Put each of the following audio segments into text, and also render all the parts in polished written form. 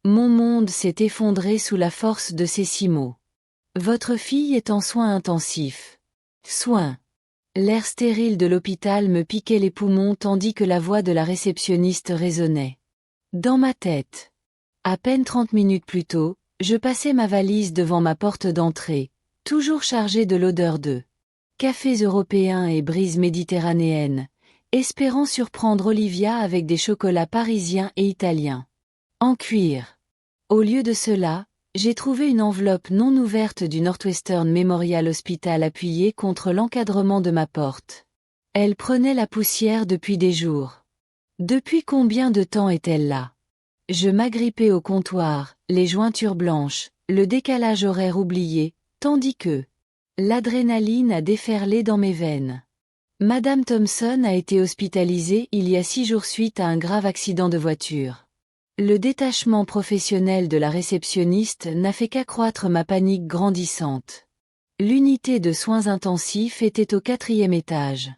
Mon monde s'est effondré sous la force de ces 6 mots. Votre fille est en soins intensifs. Soins. L'air stérile de l'hôpital me piquait les poumons tandis que la voix de la réceptionniste résonnait. Dans ma tête. À peine 30 minutes plus tôt, je passais ma valise devant ma porte d'entrée, toujours chargée de l'odeur de cafés européens et brises méditerranéennes, espérant surprendre Olivia avec des chocolats parisiens et italiens. En cuir. Au lieu de cela, j'ai trouvé une enveloppe non ouverte du Northwestern Memorial Hospital appuyée contre l'encadrement de ma porte. Elle prenait la poussière depuis des jours. Depuis combien de temps est-elle là? Je m'agrippais au comptoir, les jointures blanches, le décalage horaire oublié, tandis que l'adrénaline a déferlé dans mes veines. Madame Thompson a été hospitalisée il y a 6 jours suite à un grave accident de voiture. Le détachement professionnel de la réceptionniste n'a fait qu'accroître ma panique grandissante. L'unité de soins intensifs était au 4e étage.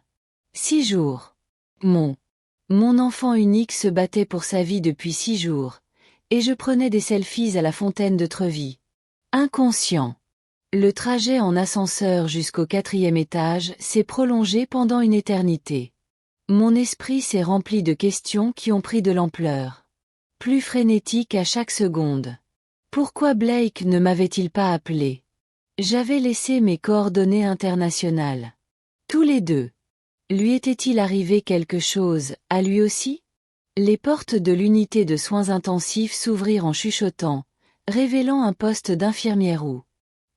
6 jours. Mon enfant unique se battait pour sa vie depuis 6 jours, et je prenais des selfies à la fontaine de Trevi. Inconscient. Le trajet en ascenseur jusqu'au 4e étage s'est prolongé pendant une éternité. Mon esprit s'est rempli de questions qui ont pris de l'ampleur. Plus frénétique à chaque seconde. Pourquoi Blake ne m'avait-il pas appelé? J'avais laissé mes coordonnées internationales. Tous les deux. Lui était-il arrivé quelque chose, à lui aussi? Les portes de l'unité de soins intensifs s'ouvrirent en chuchotant, révélant un poste d'infirmière où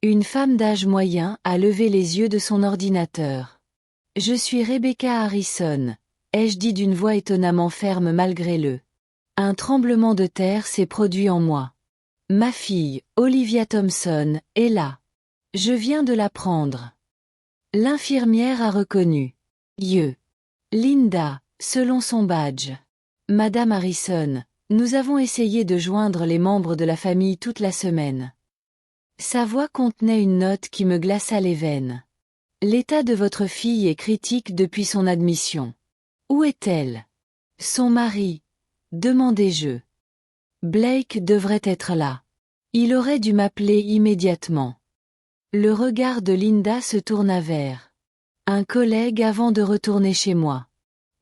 une femme d'âge moyen a levé les yeux de son ordinateur. « Je suis Rebecca Harrison », ai-je dit d'une voix étonnamment ferme malgré le. Un tremblement de terre s'est produit en moi. Ma fille, Olivia Thompson, est là. Je viens de la prendre. L'infirmière a reconnu. Linda, selon son badge. Madame Harrison, nous avons essayé de joindre les membres de la famille toute la semaine. Sa voix contenait une note qui me glaça les veines. L'état de votre fille est critique depuis son admission. Où est-elle? Son mari? Demandai-je. Blake devrait être là. Il aurait dû m'appeler immédiatement. Le regard de Linda se tourna vers un collègue avant de retourner chez moi.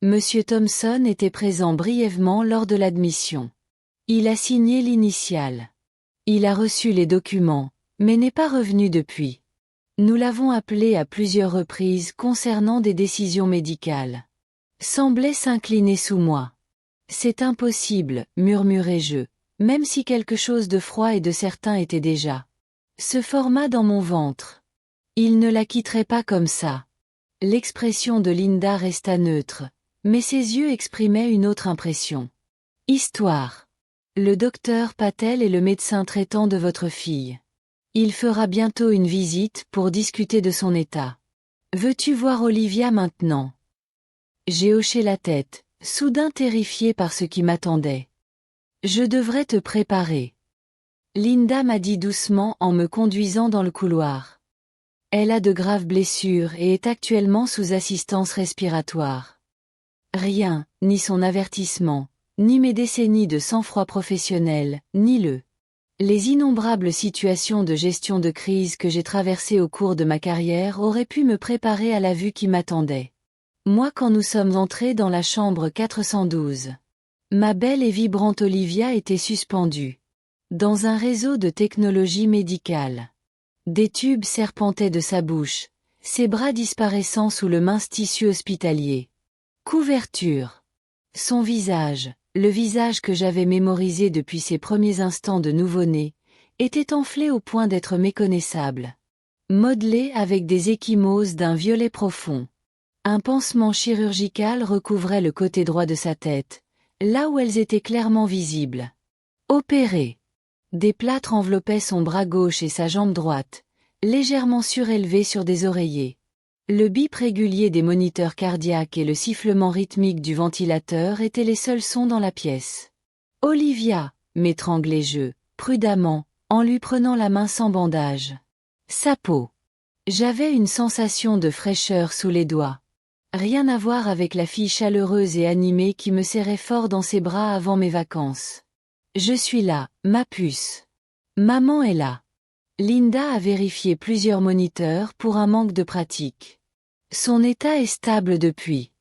Monsieur Thompson était présent brièvement lors de l'admission. Il a signé l'initiale. Il a reçu les documents, mais n'est pas revenu depuis. Nous l'avons appelé à plusieurs reprises concernant des décisions médicales. Semblait s'incliner sous moi. C'est impossible, murmurai-je, même si quelque chose de froid et de certain était déjà. Se forma dans mon ventre. Il ne la quitterait pas comme ça. L'expression de Linda resta neutre, mais ses yeux exprimaient une autre impression. Histoire. Le docteur Patel est le médecin traitant de votre fille. Il fera bientôt une visite pour discuter de son état. Veux-tu voir Olivia maintenant? J'ai hoché la tête, soudain terrifié par ce qui m'attendait. Je devrais te préparer. Linda m'a dit doucement en me conduisant dans le couloir. Elle a de graves blessures et est actuellement sous assistance respiratoire. Rien, ni son avertissement, ni mes décennies de sang-froid professionnel, ni les innombrables situations de gestion de crise que j'ai traversées au cours de ma carrière auraient pu me préparer à la vue qui m'attendait. Moi quand nous sommes entrés dans la chambre 412. Ma belle et vibrante Olivia était suspendue. Dans un réseau de technologie médicale. Des tubes serpentaient de sa bouche, ses bras disparaissant sous le mince tissu hospitalier. Couverture. Son visage, le visage que j'avais mémorisé depuis ses premiers instants de nouveau-né, était enflé au point d'être méconnaissable. Modelé avec des ecchymoses d'un violet profond. Un pansement chirurgical recouvrait le côté droit de sa tête, là où elles étaient clairement visibles. Opéré. Des plâtres enveloppaient son bras gauche et sa jambe droite, légèrement surélevés sur des oreillers. Le bip régulier des moniteurs cardiaques et le sifflement rythmique du ventilateur étaient les seuls sons dans la pièce. « Olivia » m'étranglai-je, prudemment, en lui prenant la main sans bandage. Sa peau. J'avais une sensation de fraîcheur sous les doigts. Rien à voir avec la fille chaleureuse et animée qui me serrait fort dans ses bras avant mes vacances. Je suis là, ma puce. Maman est là. Linda a vérifié plusieurs moniteurs pour un manque de pratique. Son état est stable depuis.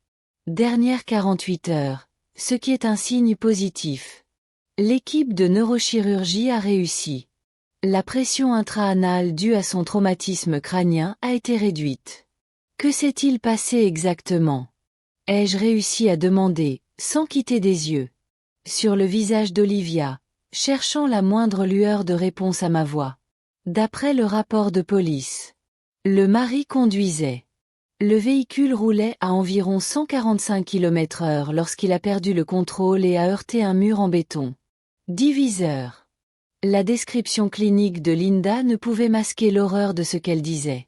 Dernière 48 heures, ce qui est un signe positif. L'équipe de neurochirurgie a réussi. La pression intra-anale due à son traumatisme crânien a été réduite. Que s'est-il passé exactement? Ai-je réussi à demander, sans quitter des yeux? Sur le visage d'Olivia, cherchant la moindre lueur de réponse à ma voix. D'après le rapport de police, le mari conduisait. Le véhicule roulait à environ 145 km/h lorsqu'il a perdu le contrôle et a heurté un mur en béton. Diviseur. La description clinique de Linda ne pouvait masquer l'horreur de ce qu'elle disait.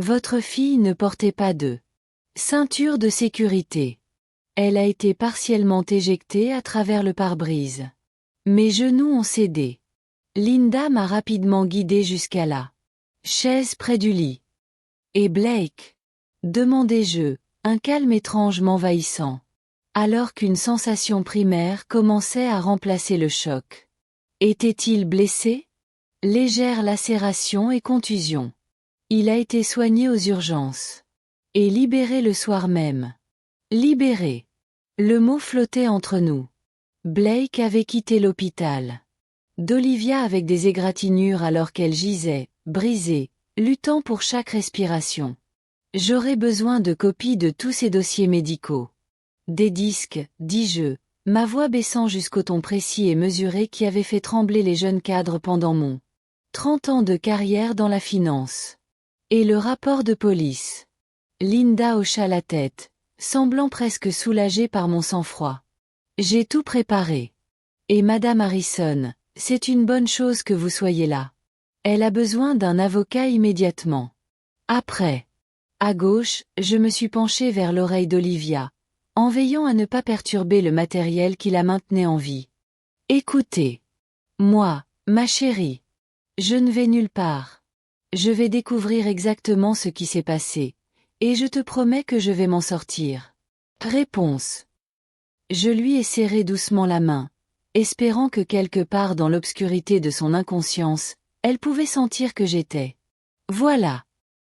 Votre fille ne portait pas de ceinture de sécurité. Elle a été partiellement éjectée à travers le pare-brise. Mes genoux ont cédé. Linda m'a rapidement guidée jusqu'à la chaise près du lit. Et Blake? Demandai-je, un calme étrange m'envahissant. Alors qu'une sensation primaire commençait à remplacer le choc. Était-il blessé? Légère lacération et contusion. Il a été soigné aux urgences. Et libéré le soir même. Libéré. Le mot flottait entre nous. Blake avait quitté l'hôpital. D'Olivia avec des égratignures alors qu'elle gisait, brisée, luttant pour chaque respiration. J'aurais besoin de copies de tous ces dossiers médicaux. Des disques, dis-je, ma voix baissant jusqu'au ton précis et mesuré qui avait fait trembler les jeunes cadres pendant mon 30 ans de carrière dans la finance. Et le rapport de police. Linda hocha la tête, semblant presque soulagée par mon sang-froid. J'ai tout préparé. Et Madame Harrison, c'est une bonne chose que vous soyez là. Elle a besoin d'un avocat immédiatement. Après. À gauche, je me suis penché vers l'oreille d'Olivia, en veillant à ne pas perturber le matériel qui la maintenait en vie. Écoutez. Moi, ma chérie. Je ne vais nulle part. Je vais découvrir exactement ce qui s'est passé, et je te promets que je vais m'en sortir. Réponse. Je lui ai serré doucement la main, espérant que quelque part dans l'obscurité de son inconscience, elle pouvait sentir que j'étais. Voilà.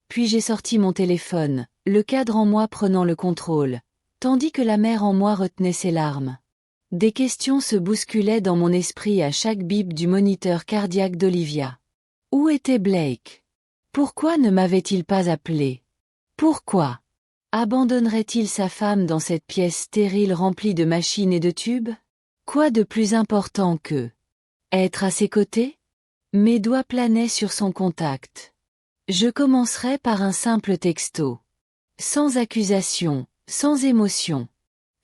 Puis j'ai sorti mon téléphone, le cadre en moi prenant le contrôle, tandis que la mère en moi retenait ses larmes. Des questions se bousculaient dans mon esprit à chaque bip du moniteur cardiaque d'Olivia. Où était Blake? Pourquoi ne m'avait-il pas appelé? Pourquoi? Abandonnerait-il sa femme dans cette pièce stérile remplie de machines et de tubes? Quoi de plus important que être à ses côtés? Mes doigts planaient sur son contact. Je commencerai par un simple texto. Sans accusation, sans émotion.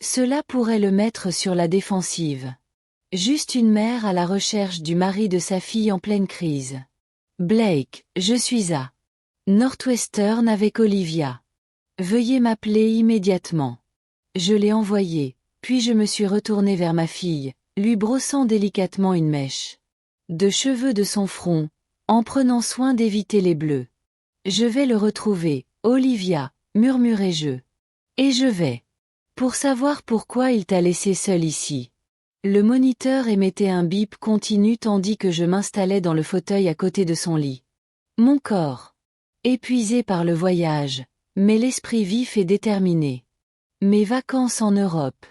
Cela pourrait le mettre sur la défensive. Juste une mère à la recherche du mari de sa fille en pleine crise. Blake, je suis à Northwestern avec Olivia. Veuillez m'appeler immédiatement. Je l'ai envoyé, puis je me suis retourné vers ma fille, lui brossant délicatement une mèche de cheveux de son front, en prenant soin d'éviter les bleus. Je vais le retrouver, Olivia, murmurai-je. Et je vais. Pour savoir pourquoi il t'a laissé seule ici. Le moniteur émettait un bip continu tandis que je m'installais dans le fauteuil à côté de son lit. Mon corps. Épuisé par le voyage, mais l'esprit vif et déterminé. Mes vacances en Europe.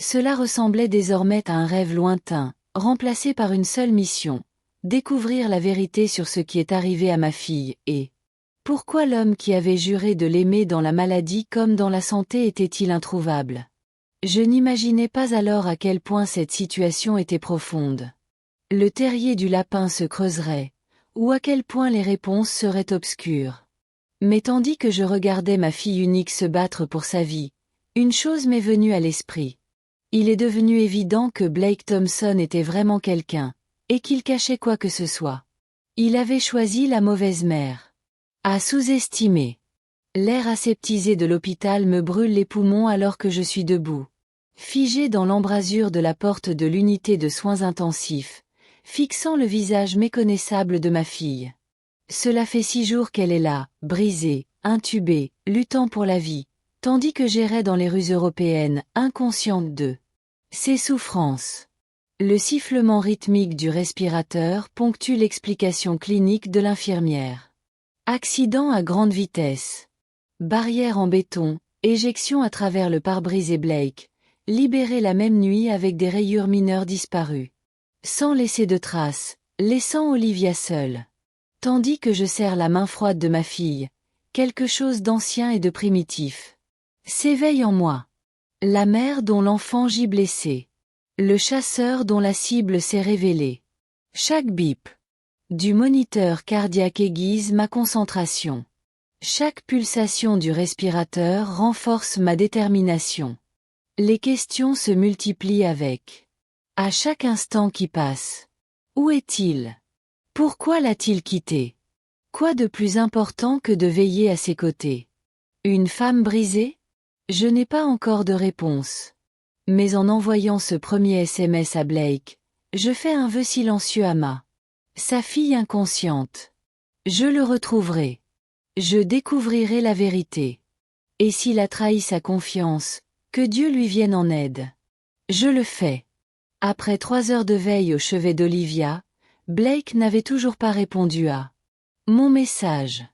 Cela ressemblait désormais à un rêve lointain, remplacé par une seule mission. Découvrir la vérité sur ce qui est arrivé à ma fille et pourquoi l'homme qui avait juré de l'aimer dans la maladie comme dans la santé était-il introuvable? Je n'imaginais pas alors à quel point cette situation était profonde. Le terrier du lapin se creuserait, ou à quel point les réponses seraient obscures. Mais tandis que je regardais ma fille unique se battre pour sa vie, une chose m'est venue à l'esprit. Il est devenu évident que Blake Thompson était vraiment quelqu'un, et qu'il cachait quoi que ce soit. Il avait choisi la mauvaise mère. À sous-estimer. L'air aseptisé de l'hôpital me brûle les poumons alors que je suis debout. Figé dans l'embrasure de la porte de l'unité de soins intensifs, fixant le visage méconnaissable de ma fille. Cela fait 6 jours qu'elle est là, brisée, intubée, luttant pour la vie, tandis que j'errais dans les rues européennes, inconsciente de ses souffrances. Le sifflement rythmique du respirateur ponctue l'explication clinique de l'infirmière. Accident à grande vitesse. Barrière en béton, éjection à travers le pare-brise et Blake, libéré la même nuit avec des rayures mineures disparues. Sans laisser de traces, laissant Olivia seule. Tandis que je serre la main froide de ma fille, quelque chose d'ancien et de primitif s'éveille en moi. La mère dont l'enfant gît blessé. Le chasseur dont la cible s'est révélée. Chaque bip du moniteur cardiaque aiguise ma concentration. Chaque pulsation du respirateur renforce ma détermination. Les questions se multiplient avec. À chaque instant qui passe. Où est-il? Pourquoi l'a-t-il quitté? Quoi de plus important que de veiller à ses côtés? Une femme brisée? Je n'ai pas encore de réponse. Mais en envoyant ce premier SMS à Blake, je fais un vœu silencieux à sa fille inconsciente. Je le retrouverai. Je découvrirai la vérité. Et s'il a trahi sa confiance, que Dieu lui vienne en aide. Je le fais. Après 3 heures de veille au chevet d'Olivia, Blake n'avait toujours pas répondu à mon message.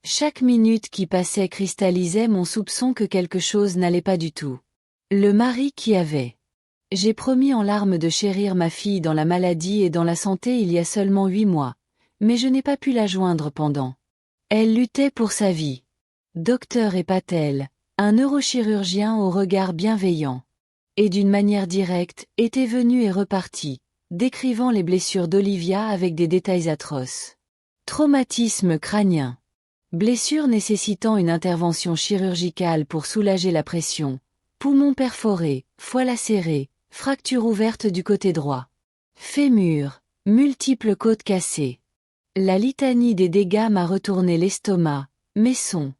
Chaque minute qui passait cristallisait mon soupçon que quelque chose n'allait pas du tout. Le mari qui avait. J'ai promis en larmes de chérir ma fille dans la maladie et dans la santé il y a seulement 8 mois, mais je n'ai pas pu la joindre pendant. Elle luttait pour sa vie. Docteur et Patel, un neurochirurgien au regard bienveillant, et d'une manière directe, était venu et reparti, décrivant les blessures d'Olivia avec des détails atroces. Traumatisme crânien. Blessure nécessitant une intervention chirurgicale pour soulager la pression. Poumon perforé, foie lacéré, fracture ouverte du côté droit. Fémur, multiples côtes cassées. La litanie des dégâts m'a retourné l'estomac, Messon.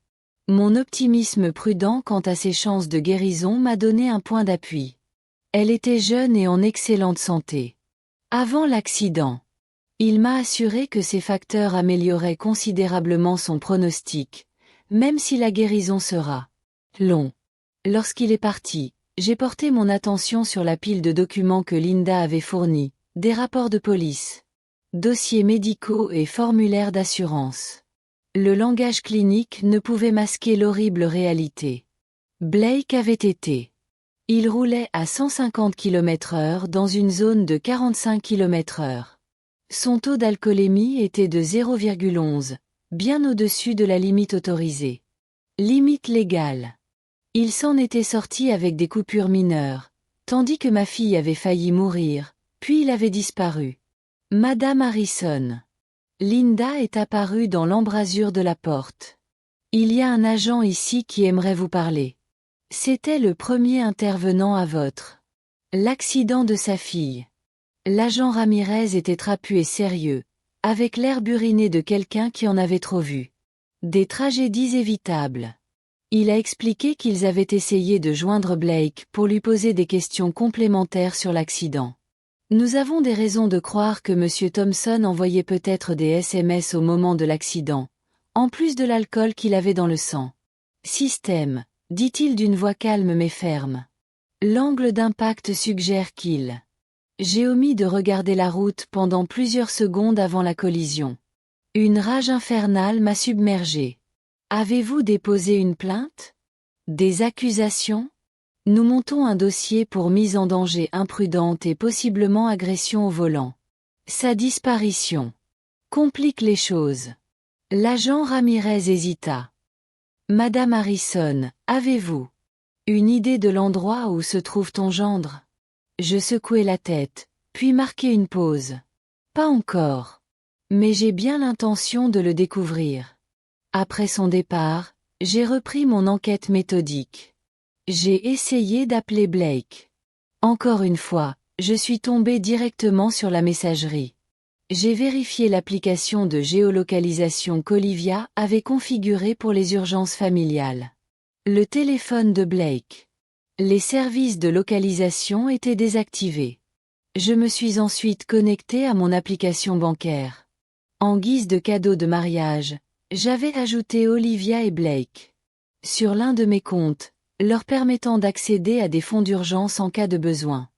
Mon optimisme prudent quant à ses chances de guérison m'a donné un point d'appui. Elle était jeune et en excellente santé. Avant l'accident, il m'a assuré que ces facteurs amélioraient considérablement son pronostic, même si la guérison sera long. Lorsqu'il est parti, j'ai porté mon attention sur la pile de documents que Linda avait fournis, des rapports de police, dossiers médicaux et formulaires d'assurance. Le langage clinique ne pouvait masquer l'horrible réalité. Blake avait été. Il roulait à 150 km/h dans une zone de 45 km/h. Son taux d'alcoolémie était de 0,11, bien au-dessus de la limite autorisée. Limite légale. Il s'en était sorti avec des coupures mineures, tandis que ma fille avait failli mourir, puis il avait disparu. Madame Harrison. Linda est apparue dans l'embrasure de la porte. Il y a un agent ici qui aimerait vous parler. C'était le premier intervenant à votre. L'accident de sa fille. L'agent Ramirez était trapu et sérieux, avec l'air buriné de quelqu'un qui en avait trop vu. Des tragédies évitables. Il a expliqué qu'ils avaient essayé de joindre Blake pour lui poser des questions complémentaires sur l'accident. Nous avons des raisons de croire que M. Thompson envoyait peut-être des SMS au moment de l'accident, en plus de l'alcool qu'il avait dans le sang. Système, dit-il d'une voix calme mais ferme. L'angle d'impact suggère qu'il. J'ai omis de regarder la route pendant plusieurs secondes avant la collision. Une rage infernale m'a submergé. Avez-vous déposé une plainte? Des accusations? Nous montons un dossier pour mise en danger imprudente et possiblement agression au volant. Sa disparition complique les choses. L'agent Ramirez hésita. Madame Harrison, avez-vous une idée de l'endroit où se trouve ton gendre? Je secouai la tête, puis marquai une pause. Pas encore. Mais j'ai bien l'intention de le découvrir. Après son départ, j'ai repris mon enquête méthodique. J'ai essayé d'appeler Blake. Encore une fois, je suis tombé directement sur la messagerie. J'ai vérifié l'application de géolocalisation qu'Olivia avait configurée pour les urgences familiales. Le téléphone de Blake. Les services de localisation étaient désactivés. Je me suis ensuite connecté à mon application bancaire. En guise de cadeau de mariage, j'avais ajouté Olivia et Blake sur l'un de mes comptes, leur permettant d'accéder à des fonds d'urgence en cas de besoin.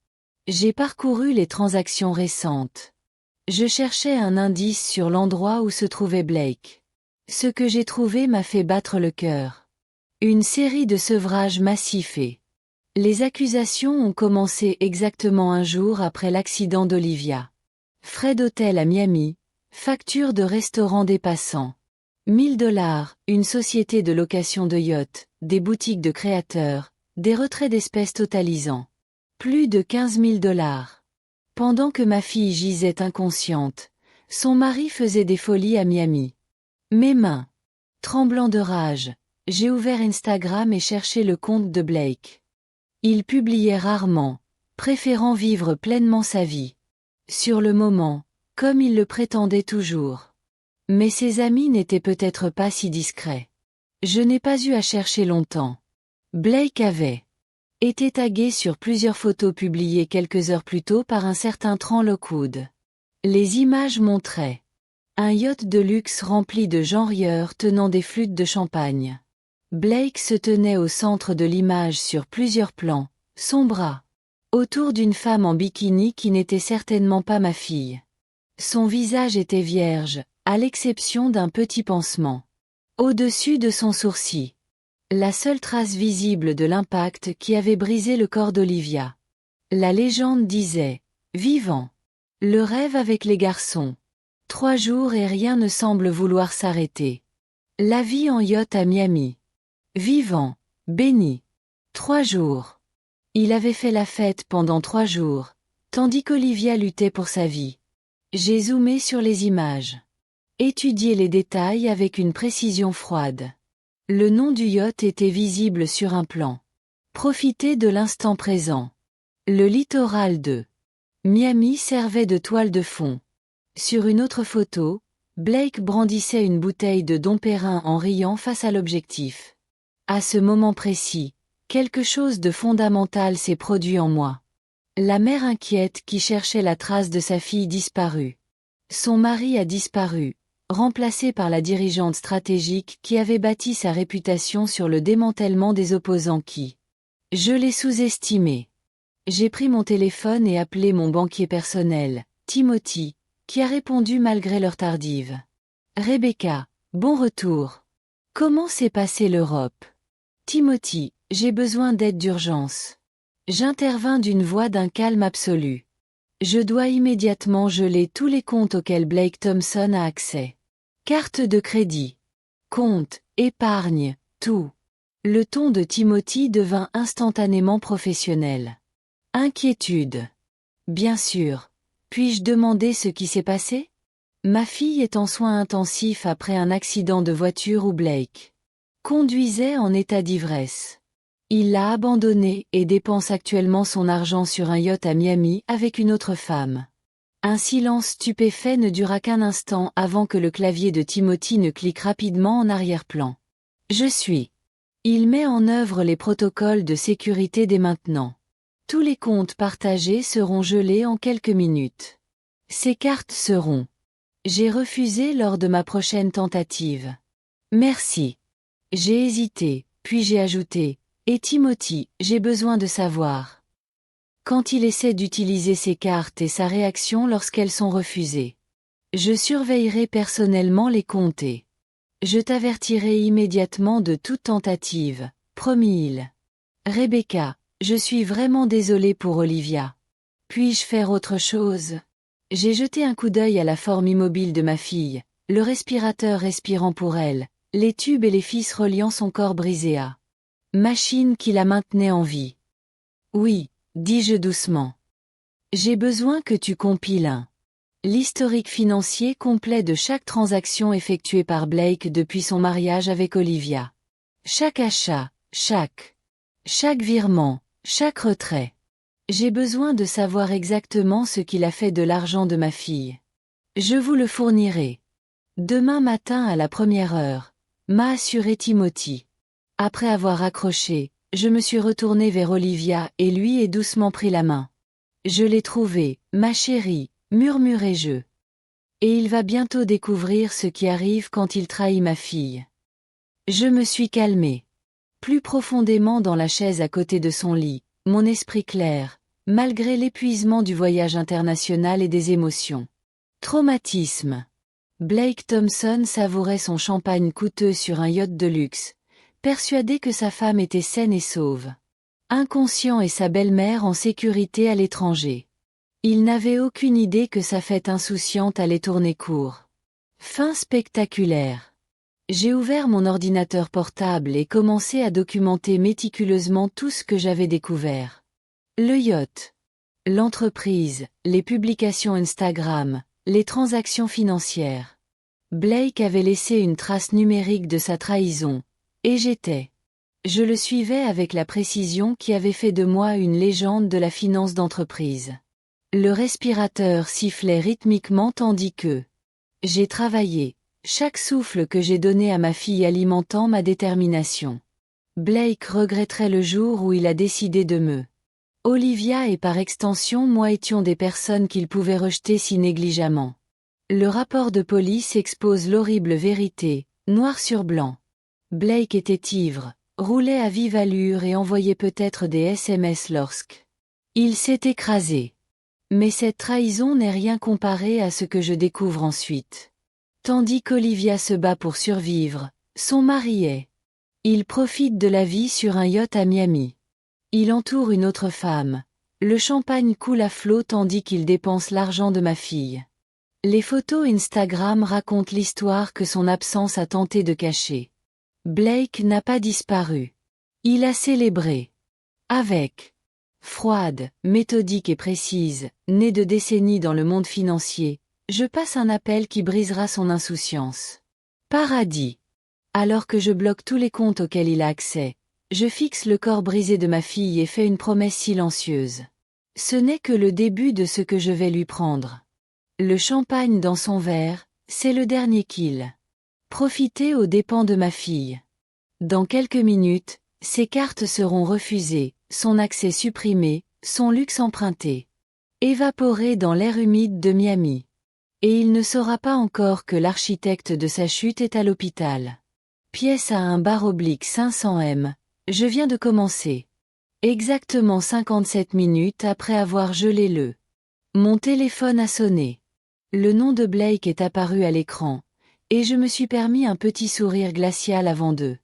J'ai parcouru les transactions récentes. Je cherchais un indice sur l'endroit où se trouvait Blake. Ce que j'ai trouvé m'a fait battre le cœur. Une série de sevrages massifs et... Les accusations ont commencé exactement un jour après l'accident d'Olivia. Frais d'hôtel à Miami, facture de restaurant des passants. 1 000 $, une société de location de yachts, des boutiques de créateurs, des retraits d'espèces totalisant plus de 15 000 $. Pendant que ma fille gisait inconsciente, son mari faisait des folies à Miami. Mes mains, tremblant de rage, j'ai ouvert Instagram et cherché le compte de Blake. Il publiait rarement, préférant vivre pleinement sa vie. Sur le moment, comme il le prétendait toujours. Mais ses amis n'étaient peut-être pas si discrets. Je n'ai pas eu à chercher longtemps. Blake avait été tagué sur plusieurs photos publiées quelques heures plus tôt par un certain Tran Lockwood. Les images montraient un yacht de luxe rempli de gens rieurs tenant des flûtes de champagne. Blake se tenait au centre de l'image sur plusieurs plans, son bras autour d'une femme en bikini qui n'était certainement pas ma fille. Son visage était vierge, à l'exception d'un petit pansement au-dessus de son sourcil. La seule trace visible de l'impact qui avait brisé le corps d'Olivia. La légende disait « Vivant. Le rêve avec les garçons. 3 jours et rien ne semble vouloir s'arrêter. La vie en yacht à Miami. Vivant. Béni. 3 jours. » Il avait fait la fête pendant 3 jours, tandis qu'Olivia luttait pour sa vie. J'ai zoomé sur les images. Étudié les détails avec une précision froide. Le nom du yacht était visible sur un plan. Profitez de l'instant présent. Le littoral de Miami servait de toile de fond. Sur une autre photo, Blake brandissait une bouteille de Dom Pérignon en riant face à l'objectif. À ce moment précis, quelque chose de fondamental s'est produit en moi. La mère inquiète qui cherchait la trace de sa fille disparue. Son mari a disparu, remplacé par la dirigeante stratégique qui avait bâti sa réputation sur le démantèlement des opposants qui. Je l'ai sous-estimé. J'ai pris mon téléphone et appelé mon banquier personnel, Timothy, qui a répondu malgré l'heure tardive. Rebecca, bon retour. Comment s'est passée l'Europe? Timothy, j'ai besoin d'aide d'urgence. J'intervins d'une voix d'un calme absolu. Je dois immédiatement geler tous les comptes auxquels Blake Thompson a accès. Carte de crédit. Compte, épargne, tout. Le ton de Timothy devint instantanément professionnel. Inquiétude. Bien sûr. Puis-je demander ce qui s'est passé? Ma fille est en soins intensifs après un accident de voiture où Blake conduisait en état d'ivresse. Il l'a abandonnée et dépense actuellement son argent sur un yacht à Miami avec une autre femme. Un silence stupéfait ne dura qu'un instant avant que le clavier de Timothy ne clique rapidement en arrière-plan. Je suis. Il met en œuvre les protocoles de sécurité dès maintenant. Tous les comptes partagés seront gelés en quelques minutes. Ces cartes seront. J'ai refusé lors de ma prochaine tentative. Merci. J'ai hésité, puis j'ai ajouté. Et Timothy, j'ai besoin de savoir. Quand il essaie d'utiliser ses cartes et sa réaction lorsqu'elles sont refusées. Je surveillerai personnellement les comptes et je t'avertirai immédiatement de toute tentative, promis-il. Rebecca, je suis vraiment désolé pour Olivia. Puis-je faire autre chose? J'ai jeté un coup d'œil à la forme immobile de ma fille, le respirateur respirant pour elle, les tubes et les fils reliant son corps brisé à machine qui la maintenait en vie. Oui, dis-je doucement. J'ai besoin que tu compiles l'historique financier complet de chaque transaction effectuée par Blake depuis son mariage avec Olivia. Chaque achat, chaque virement, chaque retrait. J'ai besoin de savoir exactement ce qu'il a fait de l'argent de ma fille. Je vous le fournirai. Demain matin à la 1re heure, m'a assuré Timothy. Après avoir accroché, je me suis retourné vers Olivia et lui ai doucement pris la main. Je l'ai trouvé, ma chérie, murmurai-je. Et il va bientôt découvrir ce qui arrive quand il trahit ma fille. Je me suis calmé. Plus profondément dans la chaise à côté de son lit, mon esprit clair, malgré l'épuisement du voyage international et des émotions. Traumatisme. Blake Thompson savourait son champagne coûteux sur un yacht de luxe, persuadé que sa femme était saine et sauve. Inconscient et sa belle-mère en sécurité à l'étranger. Il n'avait aucune idée que sa fête insouciante allait tourner court. Fin spectaculaire. J'ai ouvert mon ordinateur portable et commencé à documenter méticuleusement tout ce que j'avais découvert. Le yacht, l'entreprise, les publications Instagram, les transactions financières. Blake avait laissé une trace numérique de sa trahison, et je le suivais avec la précision qui avait fait de moi une légende de la finance d'entreprise. Le respirateur sifflait rythmiquement tandis que j'ai travaillé, chaque souffle que j'ai donné à ma fille alimentant ma détermination. Blake regretterait le jour où il a décidé de me. Olivia et par extension moi étions des personnes qu'il pouvait rejeter si négligemment. Le rapport de police expose l'horrible vérité, noir sur blanc. Blake était ivre, roulait à vive allure et envoyait peut-être des SMS lorsque il s'est écrasé. Mais cette trahison n'est rien comparée à ce que je découvre ensuite. Tandis qu'Olivia se bat pour survivre, son mari est. Il profite de la vie sur un yacht à Miami. Il entoure une autre femme. Le champagne coule à flot tandis qu'il dépense l'argent de ma fille. Les photos Instagram racontent l'histoire que son absence a tenté de cacher. Blake n'a pas disparu. Il a célébré. Avec froide, méthodique et précise, née de décennies dans le monde financier, je passe un appel qui brisera son insouciance. Paradis. Alors que je bloque tous les comptes auxquels il a accès, je fixe le corps brisé de ma fille et fais une promesse silencieuse. Ce n'est que le début de ce que je vais lui prendre. Le champagne dans son verre, c'est le dernier kill. Profiter aux dépens de ma fille. Dans quelques minutes, ses cartes seront refusées, son accès supprimé, son luxe emprunté. Évaporé dans l'air humide de Miami. Et il ne saura pas encore que l'architecte de sa chute est à l'hôpital. Pièce à un / 500 m. Je viens de commencer. Exactement 57 minutes après avoir gelé le. Mon téléphone a sonné. Le nom de Blake est apparu à l'écran, et je me suis permis un petit sourire glacial avant de.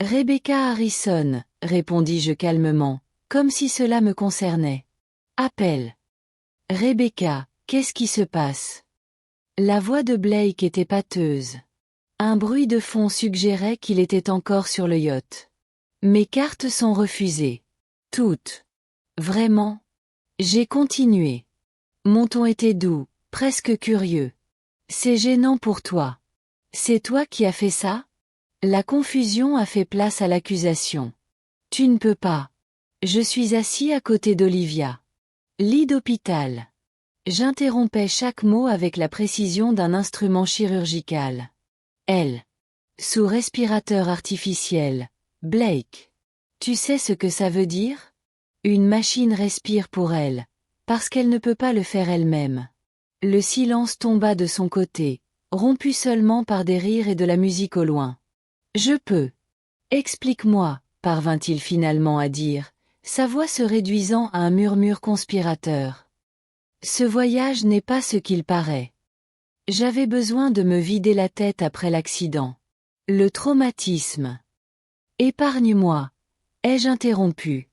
Rebecca Harrison, répondis-je calmement, comme si cela me concernait. Appel. Rebecca, qu'est-ce qui se passe? La voix de Blake était pâteuse. Un bruit de fond suggérait qu'il était encore sur le yacht. Mes cartes sont refusées. Toutes. Vraiment? J'ai continué. Mon ton était doux, presque curieux. C'est gênant pour toi. C'est toi qui as fait ça? La confusion a fait place à l'accusation. Tu ne peux pas. Je suis assis à côté d'Olivia. Lit d'hôpital. J'interrompais chaque mot avec la précision d'un instrument chirurgical. Elle. Sous respirateur artificiel. Blake. Tu sais ce que ça veut dire? Une machine respire pour elle, parce qu'elle ne peut pas le faire elle-même. Le silence tomba de son côté, rompu seulement par des rires et de la musique au loin. Je peux. Explique-moi, parvint-il finalement à dire, sa voix se réduisant à un murmure conspirateur. Ce voyage n'est pas ce qu'il paraît. J'avais besoin de me vider la tête après l'accident. Le traumatisme. Épargne-moi. Ai-je interrompu?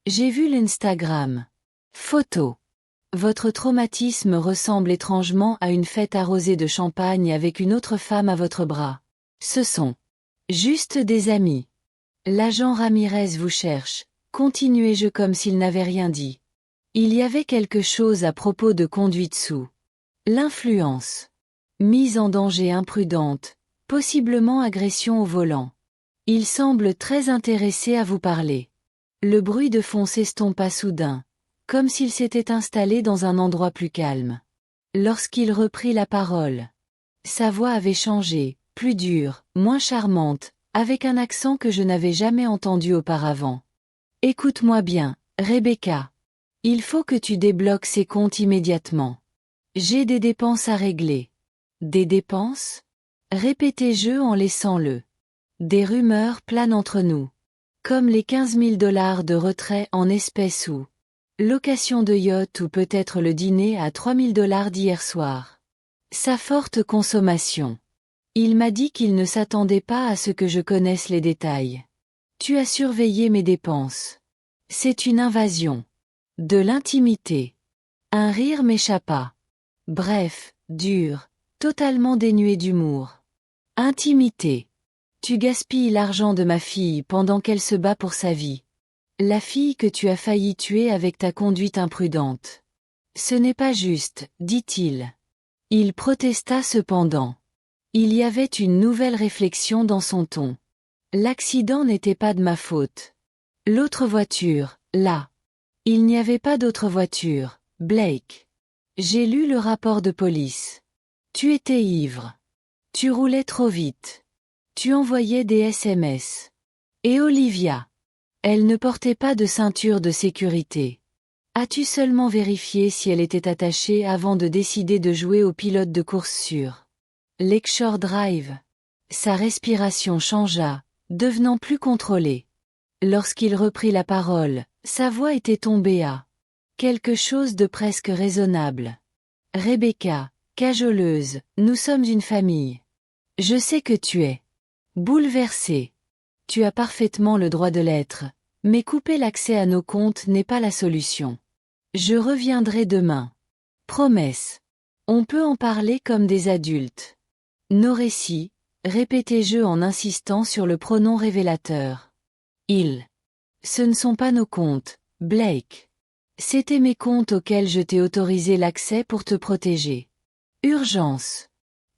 J'ai vu l'Instagram. Photo. Votre traumatisme ressemble étrangement à une fête arrosée de champagne avec une autre femme à votre bras. Ce sont juste des amis. L'agent Ramirez vous cherche, continuai-je comme s'il n'avait rien dit. Il y avait quelque chose à propos de conduite sous l'influence. Mise en danger imprudente, possiblement agression au volant. Il semble très intéressé à vous parler. Le bruit de fond s'estompa soudain, comme s'il s'était installé dans un endroit plus calme. Lorsqu'il reprit la parole, sa voix avait changé, plus dure, moins charmante, avec un accent que je n'avais jamais entendu auparavant. Écoute-moi bien, Rebecca. Il faut que tu débloques ces comptes immédiatement. J'ai des dépenses à régler. Des dépenses? Répétai-je en laissant le. Des rumeurs planent entre nous. Comme les 15 000 $ de retrait en espèces ou Location de yacht ou peut-être le dîner à $3000 d'hier soir. Sa forte consommation. Il m'a dit qu'il ne s'attendait pas à ce que je connaisse les détails. Tu as surveillé mes dépenses. C'est une invasion. De l'intimité. Un rire m'échappa. Bref, dur, totalement dénué d'humour. Intimité. Tu gaspilles l'argent de ma fille pendant qu'elle se bat pour sa vie. La fille que tu as failli tuer avec ta conduite imprudente. Ce n'est pas juste, dit-il. Il protesta cependant. Il y avait une nouvelle réflexion dans son ton. L'accident n'était pas de ma faute. L'autre voiture, là. Il n'y avait pas d'autre voiture, Blake. J'ai lu le rapport de police. Tu étais ivre. Tu roulais trop vite. Tu envoyais des SMS. Et Olivia. Elle ne portait pas de ceinture de sécurité. As-tu seulement vérifié si elle était attachée avant de décider de jouer au pilote de course sur Lakeshore Drive? Sa respiration changea, devenant plus contrôlée. Lorsqu'il reprit la parole, sa voix était tombée à quelque chose de presque raisonnable. Rebecca, cajoleuse, nous sommes une famille. Je sais que tu es bouleversée. Tu as parfaitement le droit de l'être, mais couper l'accès à nos comptes n'est pas la solution. Je reviendrai demain. Promesse. On peut en parler comme des adultes. Nos récits, répétai-je en insistant sur le pronom révélateur. Ils. Ce ne sont pas nos comptes, Blake. C'étaient mes comptes auxquels je t'ai autorisé l'accès pour te protéger. Urgence.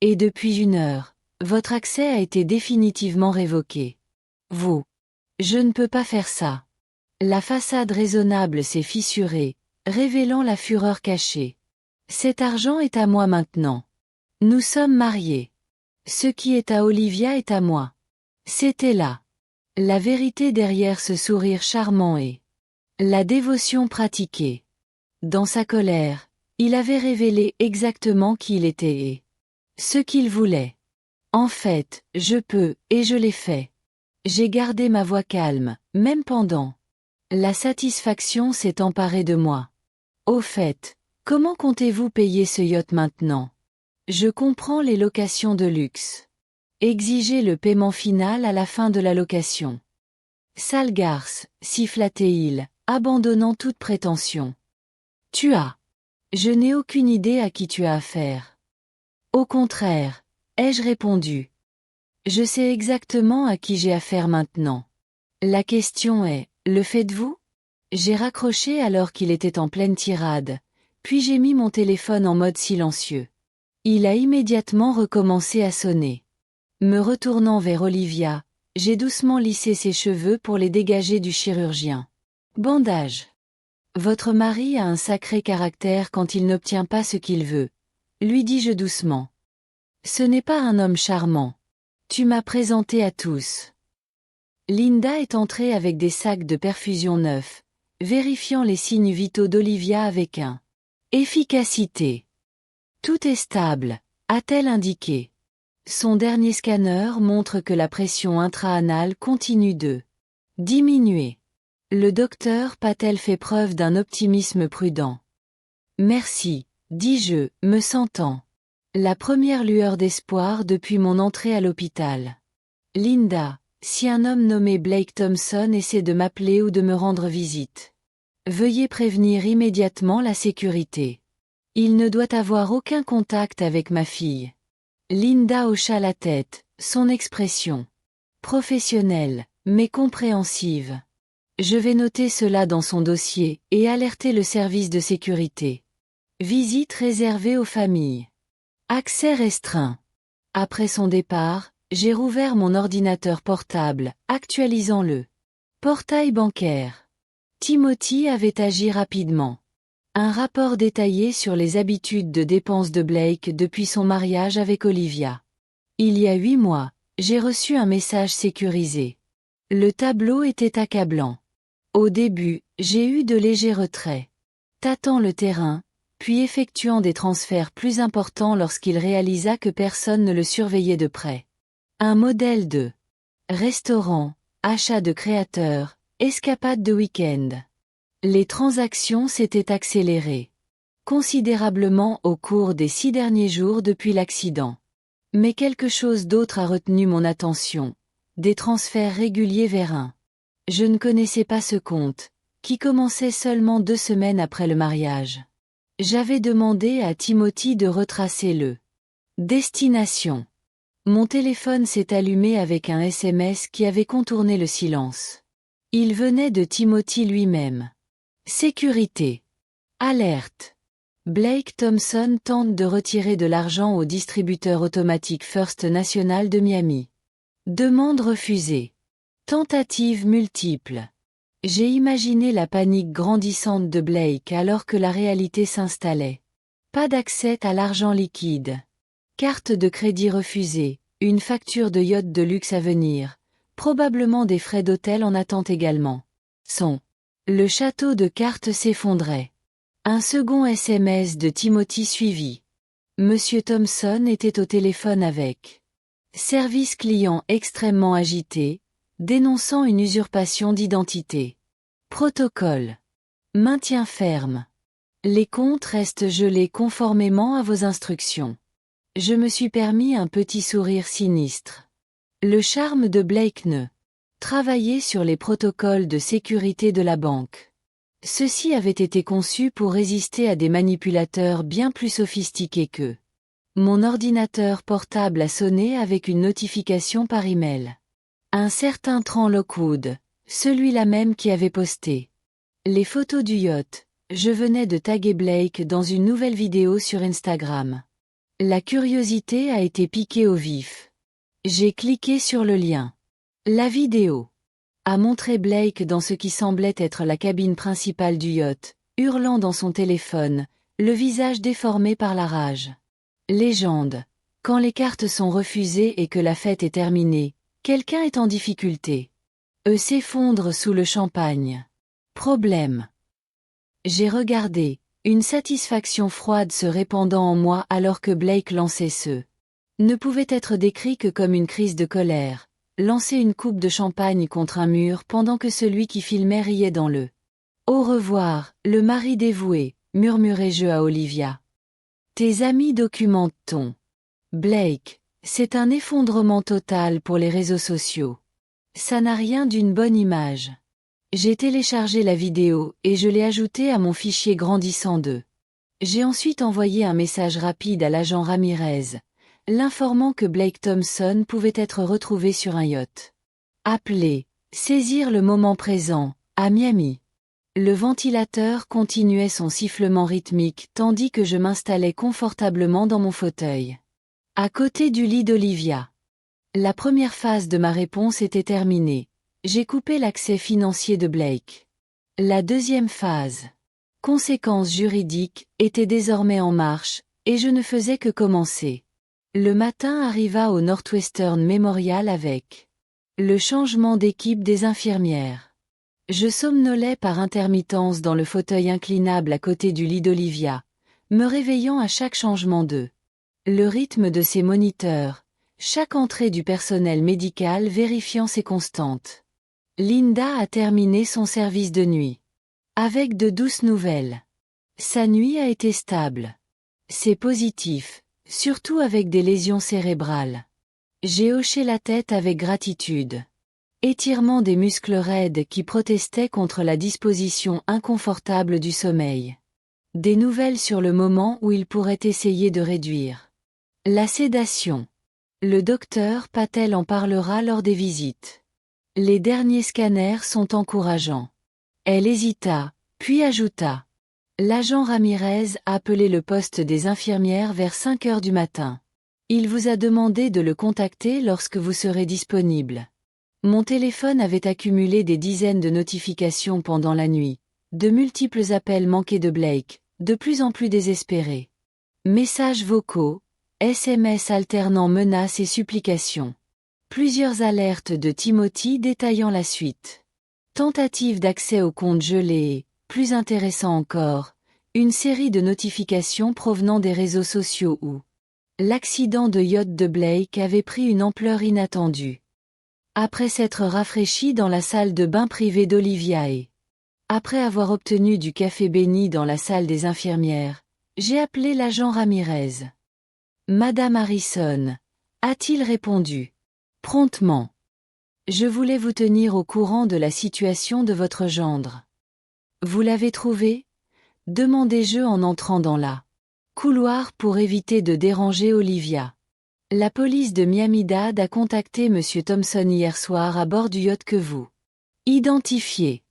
Et depuis 1 heure, votre accès a été définitivement révoqué. Vous. Je ne peux pas faire ça. La façade raisonnable s'est fissurée, révélant la fureur cachée. Cet argent est à moi maintenant. Nous sommes mariés. Ce qui est à Olivia est à moi. C'était là. La vérité derrière ce sourire charmant et la dévotion pratiquée. Dans sa colère, il avait révélé exactement qui il était et ce qu'il voulait. En fait, je peux, et je l'ai fait. J'ai gardé ma voix calme, même pendant. La satisfaction s'est emparée de moi. Au fait, comment comptez-vous payer ce yacht maintenant? Je comprends les locations de luxe. Exigez le paiement final à la fin de la location. Sale garce, siffla-t-il, abandonnant toute prétention. Tu as. Je n'ai aucune idée à qui tu as affaire. Au contraire, ai-je répondu. Je sais exactement à qui j'ai affaire maintenant. La question est, le faites-vous? J'ai raccroché alors qu'il était en pleine tirade, puis j'ai mis mon téléphone en mode silencieux. Il a immédiatement recommencé à sonner. Me retournant vers Olivia, j'ai doucement lissé ses cheveux pour les dégager du chirurgien. Bandage. Votre mari a un sacré caractère quand il n'obtient pas ce qu'il veut, lui dis-je doucement. Ce n'est pas un homme charmant. Tu m'as présenté à tous. Linda est entrée avec des sacs de perfusion neufs, vérifiant les signes vitaux d'Olivia avec un efficacité. Tout est stable, a-t-elle indiqué. Son dernier scanner montre que la pression intra-anale continue de diminuer. Le docteur Patel fait preuve d'un optimisme prudent. Merci, dis-je, me sentant la première lueur d'espoir depuis mon entrée à l'hôpital. Linda, si un homme nommé Blake Thompson essaie de m'appeler ou de me rendre visite, veuillez prévenir immédiatement la sécurité. Il ne doit avoir aucun contact avec ma fille. Linda hocha la tête, son expression professionnelle, mais compréhensive. Je vais noter cela dans son dossier et alerter le service de sécurité. Visite réservée aux familles. Accès restreint. Après son départ, j'ai rouvert mon ordinateur portable, actualisant le portail bancaire. Timothy avait agi rapidement. Un rapport détaillé sur les habitudes de dépenses de Blake depuis son mariage avec Olivia. Il y a 8 mois, j'ai reçu un message sécurisé. Le tableau était accablant. Au début, j'ai eu de légers retraits. Tâtant le terrain, puis effectuant des transferts plus importants lorsqu'il réalisa que personne ne le surveillait de près. Un modèle de restaurant, achat de créateurs, escapade de week-end. Les transactions s'étaient accélérées considérablement au cours des 6 derniers jours depuis l'accident. Mais quelque chose d'autre a retenu mon attention. Des transferts réguliers vers un. Je ne connaissais pas ce compte, qui commençait seulement 2 semaines après le mariage. J'avais demandé à Timothy de retracer le destination. Mon téléphone s'est allumé avec un SMS qui avait contourné le silence. Il venait de Timothy lui-même. Sécurité. Alerte. Blake Thompson tente de retirer de l'argent au distributeur automatique First National de Miami. Demande refusée. Tentatives multiples. J'ai imaginé la panique grandissante de Blake alors que la réalité s'installait. Pas d'accès à l'argent liquide. Carte de crédit refusée, une facture de yacht de luxe à venir, probablement des frais d'hôtel en attente également. Le château de cartes s'effondrait. Un second SMS de Timothy suivi. Monsieur Thompson était au téléphone avec service client extrêmement agité, dénonçant une usurpation d'identité. Protocole. Maintien ferme. Les comptes restent gelés conformément à vos instructions. Je me suis permis un petit sourire sinistre. Le charme de Blake ne travaillait sur les protocoles de sécurité de la banque. Ceux-ci avaient été conçus pour résister à des manipulateurs bien plus sophistiqués qu'eux. Mon ordinateur portable a sonné avec une notification par email. Un certain Tran Lockwood, celui-là même qui avait posté les photos du yacht. Je venais de taguer Blake dans une nouvelle vidéo sur Instagram. La curiosité a été piquée au vif. J'ai cliqué sur le lien. La vidéo a montré Blake dans ce qui semblait être la cabine principale du yacht, hurlant dans son téléphone, le visage déformé par la rage. Légende. Quand les cartes sont refusées et que la fête est terminée, quelqu'un est en difficulté. Eux s'effondrent sous le champagne. Problème. J'ai regardé, une satisfaction froide se répandant en moi alors que Blake lançait ce. Ne pouvait être décrit que comme une crise de colère. Lancer une coupe de champagne contre un mur pendant que celui qui filmait riait dans le. Au revoir, le mari dévoué, murmurai-je à Olivia. Tes amis documentent-on. Blake, c'est un effondrement total pour les réseaux sociaux. Ça n'a rien d'une bonne image. J'ai téléchargé la vidéo et je l'ai ajoutée à mon fichier grandissant de. J'ai ensuite envoyé un message rapide à l'agent Ramirez, l'informant que Blake Thompson pouvait être retrouvé sur un yacht. Appeler, saisir le moment présent, à Miami. Le ventilateur continuait son sifflement rythmique tandis que je m'installais confortablement dans mon fauteuil. À côté du lit d'Olivia. La première phase de ma réponse était terminée. J'ai coupé l'accès financier de Blake. La deuxième phase, conséquences juridiques, était désormais en marche, et je ne faisais que commencer. Le matin arriva au Northwestern Memorial avec le changement d'équipe des infirmières. Je somnolais par intermittence dans le fauteuil inclinable à côté du lit d'Olivia, me réveillant à chaque changement de le rythme de ses moniteurs, chaque entrée du personnel médical vérifiant ses constantes. Linda a terminé son service de nuit. Avec de douces nouvelles. Sa nuit a été stable. C'est positif. Surtout avec des lésions cérébrales. J'ai hoché la tête avec gratitude. Étirement des muscles raides qui protestaient contre la disposition inconfortable du sommeil. Des nouvelles sur le moment où il pourrait essayer de réduire la sédation. Le docteur Patel en parlera lors des visites. Les derniers scanners sont encourageants. Elle hésita, puis ajouta. L'agent Ramirez a appelé le poste des infirmières vers 5 heures du matin. Il vous a demandé de le contacter lorsque vous serez disponible. Mon téléphone avait accumulé des dizaines de notifications pendant la nuit, de multiples appels manqués de Blake, de plus en plus désespérés. Messages vocaux, SMS alternant menaces et supplications. Plusieurs alertes de Timothy détaillant la suite. Tentative d'accès au compte gelé et, plus intéressant encore, une série de notifications provenant des réseaux sociaux où l'accident de yacht de Blake avait pris une ampleur inattendue. Après s'être rafraîchi dans la salle de bain privée d'Olivia et Après avoir obtenu du café béni dans la salle des infirmières, j'ai appelé l'agent Ramirez. Madame Harrison, a-t-il répondu. Promptement. Je voulais vous tenir au courant de la situation de votre gendre. Vous l'avez trouvé? Demandai-je en entrant dans la couloir pour éviter de déranger Olivia. La police de Miami-Dade a contacté Monsieur Thompson hier soir à bord du yacht que vous identifiez.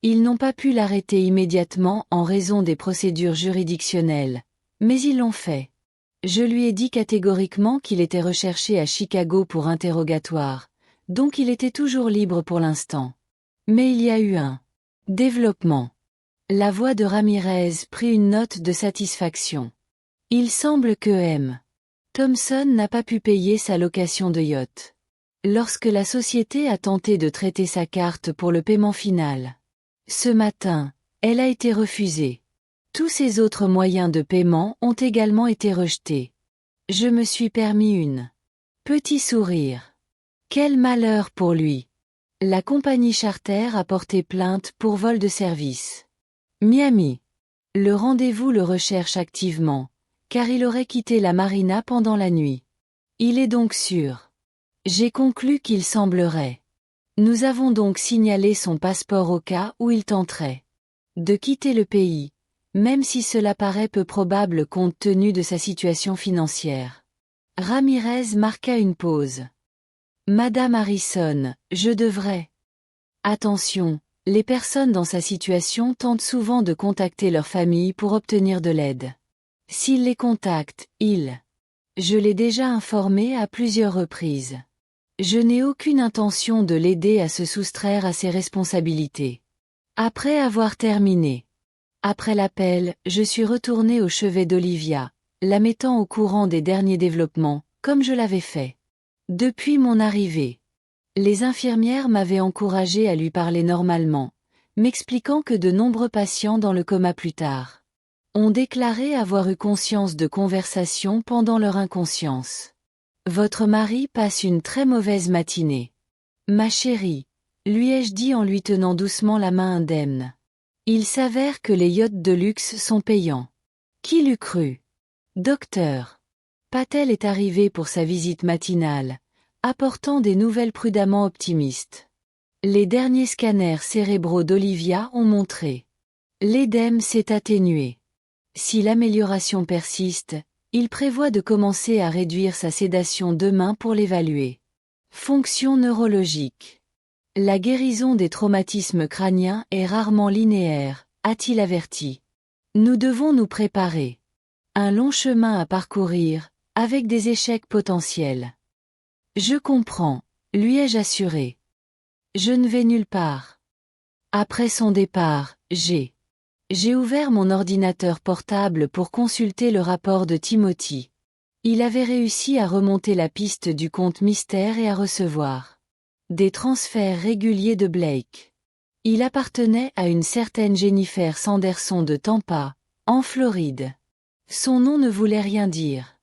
Ils n'ont pas pu l'arrêter immédiatement en raison des procédures juridictionnelles, mais ils l'ont fait. Je lui ai dit catégoriquement qu'il était recherché à Chicago pour interrogatoire, donc il était toujours libre pour l'instant. Mais il y a eu un développement. La voix de Ramirez prit une note de satisfaction. Il semble que M. Thompson n'a pas pu payer sa location de yacht. Lorsque la société a tenté de traiter sa carte pour le paiement final. Ce matin, elle a été refusée. Tous ces autres moyens de paiement ont également été rejetés. Je me suis permis une petit sourire. Quel malheur pour lui. La compagnie charter a porté plainte pour vol de service. Miami. Le rendez-vous le recherche activement, car il aurait quitté la marina pendant la nuit. Il est donc sûr. J'ai conclu qu'il semblerait. Nous avons donc signalé son passeport au cas où il tenterait de quitter le pays, même si cela paraît peu probable compte tenu de sa situation financière. Ramirez marqua une pause. Madame Harrison, je devrais. Attention, les personnes dans sa situation tentent souvent de contacter leur famille pour obtenir de l'aide. S'ils les contactent, je l'ai déjà informé à plusieurs reprises. Je n'ai aucune intention de l'aider à se soustraire à ses responsabilités. Après avoir terminé. Après l'appel, je suis retourné au chevet d'Olivia, la mettant au courant des derniers développements, comme je l'avais fait. Depuis mon arrivée. Les infirmières m'avaient encouragé à lui parler normalement, m'expliquant que de nombreux patients dans le coma plus tard ont déclaré avoir eu conscience de conversations pendant leur inconscience. Votre mari passe une très mauvaise matinée. Ma chérie, lui ai-je dit en lui tenant doucement la main indemne. Il s'avère que les yachts de luxe sont payants. Qui l'eût cru? Docteur. Patel est arrivé pour sa visite matinale, apportant des nouvelles prudemment optimistes. Les derniers scanners cérébraux d'Olivia ont montré. L'édème s'est atténué. Si l'amélioration persiste, il prévoit de commencer à réduire sa sédation demain pour l'évaluer. Fonction neurologique. La guérison des traumatismes crâniens est rarement linéaire, a-t-il averti. Nous devons nous préparer. Un long chemin à parcourir, avec des échecs potentiels. Je comprends, lui ai-je assuré. Je ne vais nulle part. Après son départ, j'ai ouvert mon ordinateur portable pour consulter le rapport de Timothy. Il avait réussi à remonter la piste du compte mystère et à recevoir des transferts réguliers de Blake. Il appartenait à une certaine Jennifer Sanderson de Tampa, en Floride. Son nom ne voulait rien dire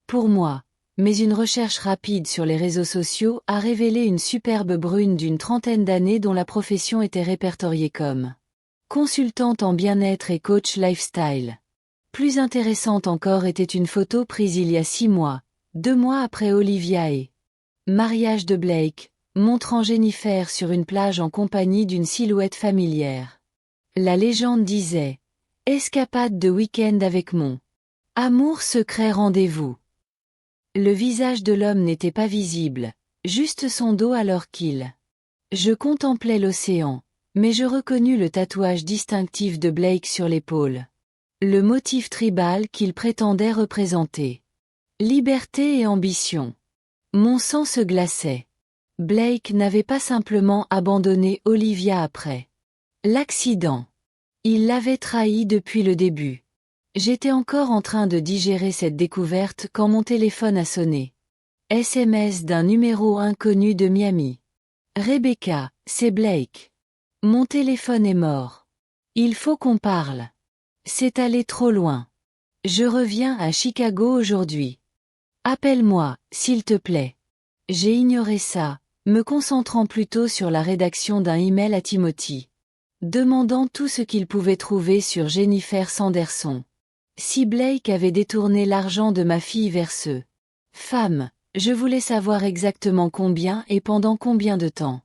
pour moi, mais une recherche rapide sur les réseaux sociaux a révélé une superbe brune d'une trentaine d'années dont la profession était répertoriée comme consultante en bien-être et coach lifestyle. Plus intéressante encore était une photo prise il y a 6 mois, 2 mois après Olivia et mariage de Blake, montrant Jennifer sur une plage en compagnie d'une silhouette familière. La légende disait « Escapade de week-end avec mon amour secret rendez-vous ». Le visage de l'homme n'était pas visible, juste son dos alors qu'il. Je contemplais l'océan. Mais je reconnus le tatouage distinctif de Blake sur l'épaule. Le motif tribal qu'il prétendait représenter. Liberté et ambition. Mon sang se glaçait. Blake n'avait pas simplement abandonné Olivia après l'accident. Il l'avait trahi depuis le début. J'étais encore en train de digérer cette découverte quand mon téléphone a sonné. SMS d'un numéro inconnu de Miami. Rebecca, c'est Blake. Mon téléphone est mort. Il faut qu'on parle. C'est allé trop loin. Je reviens à Chicago aujourd'hui. Appelle-moi, s'il te plaît. J'ai ignoré ça, me concentrant plutôt sur la rédaction d'un email à Timothy. demandant tout ce qu'il pouvait trouver sur Jennifer Sanderson. Si Blake avait détourné l'argent de ma fille vers ce femme, je voulais savoir exactement combien et pendant combien de temps.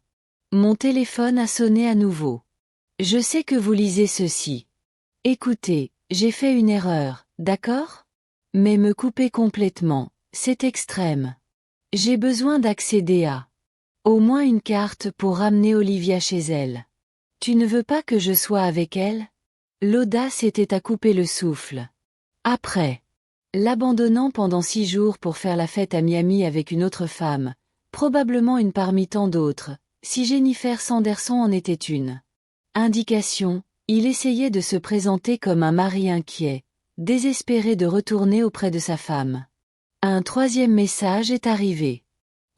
Mon téléphone a sonné à nouveau. Je sais que vous lisez ceci. Écoutez, j'ai fait une erreur, d'accord? Mais me couper complètement, c'est extrême. J'ai besoin d'accéder à au moins une carte pour ramener Olivia chez elle. Tu ne veux pas que je sois avec elle? L'audace était à couper le souffle. Après l'abandonnant pendant 6 jours pour faire la fête à Miami avec une autre femme, probablement une parmi tant d'autres, si Jennifer Sanderson en était une indication, il essayait de se présenter comme un mari inquiet, désespéré de retourner auprès de sa femme. Un troisième message est arrivé.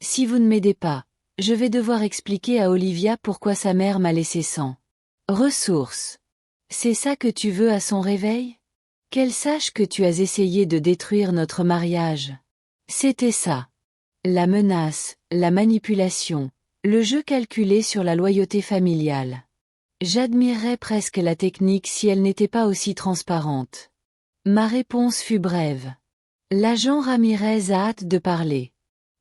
Si vous ne m'aidez pas, je vais devoir expliquer à Olivia pourquoi sa mère m'a laissé sans ressources. C'est ça que tu veux à son réveil? Qu'elle sache que tu as essayé de détruire notre mariage. C'était ça. La menace, la manipulation, le jeu calculé sur la loyauté familiale. J'admirerais presque la technique si elle n'était pas aussi transparente. Ma réponse fut brève. L'agent Ramirez a hâte de parler.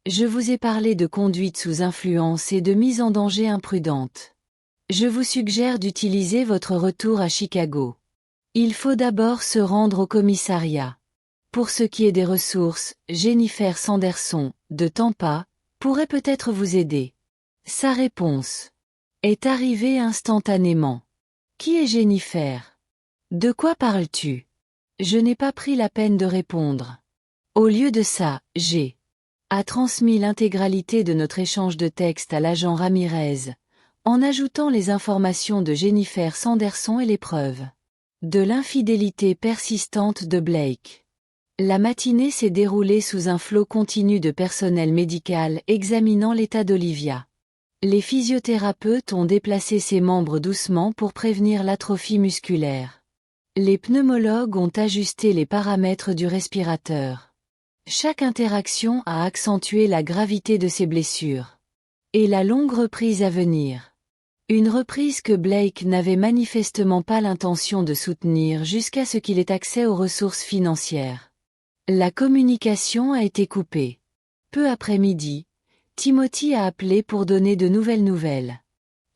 Je vous ai parlé de conduite sous influence et de mise en danger imprudente. Je vous suggère d'utiliser votre retour à Chicago. Il faut d'abord se rendre au commissariat. Pour ce qui est des ressources, Jennifer Sanderson, de Tampa, pourrait peut-être vous aider. Sa réponse est arrivée instantanément. Qui est Jennifer? De quoi parles-tu? Je n'ai pas pris la peine de répondre. Au lieu de ça, j'ai transmis l'intégralité de notre échange de texte à l'agent Ramirez, en ajoutant les informations de Jennifer Sanderson et les preuves de l'infidélité persistante de Blake. La matinée s'est déroulée sous un flot continu de personnel médical examinant l'état d'Olivia. Les physiothérapeutes ont déplacé ses membres doucement pour prévenir l'atrophie musculaire. Les pneumologues ont ajusté les paramètres du respirateur. Chaque interaction a accentué la gravité de ses blessures. Et la longue reprise à venir. Une reprise que Blake n'avait manifestement pas l'intention de soutenir jusqu'à ce qu'il ait accès aux ressources financières. La communication a été coupée. Peu après midi, Timothy a appelé pour donner de nouvelles nouvelles.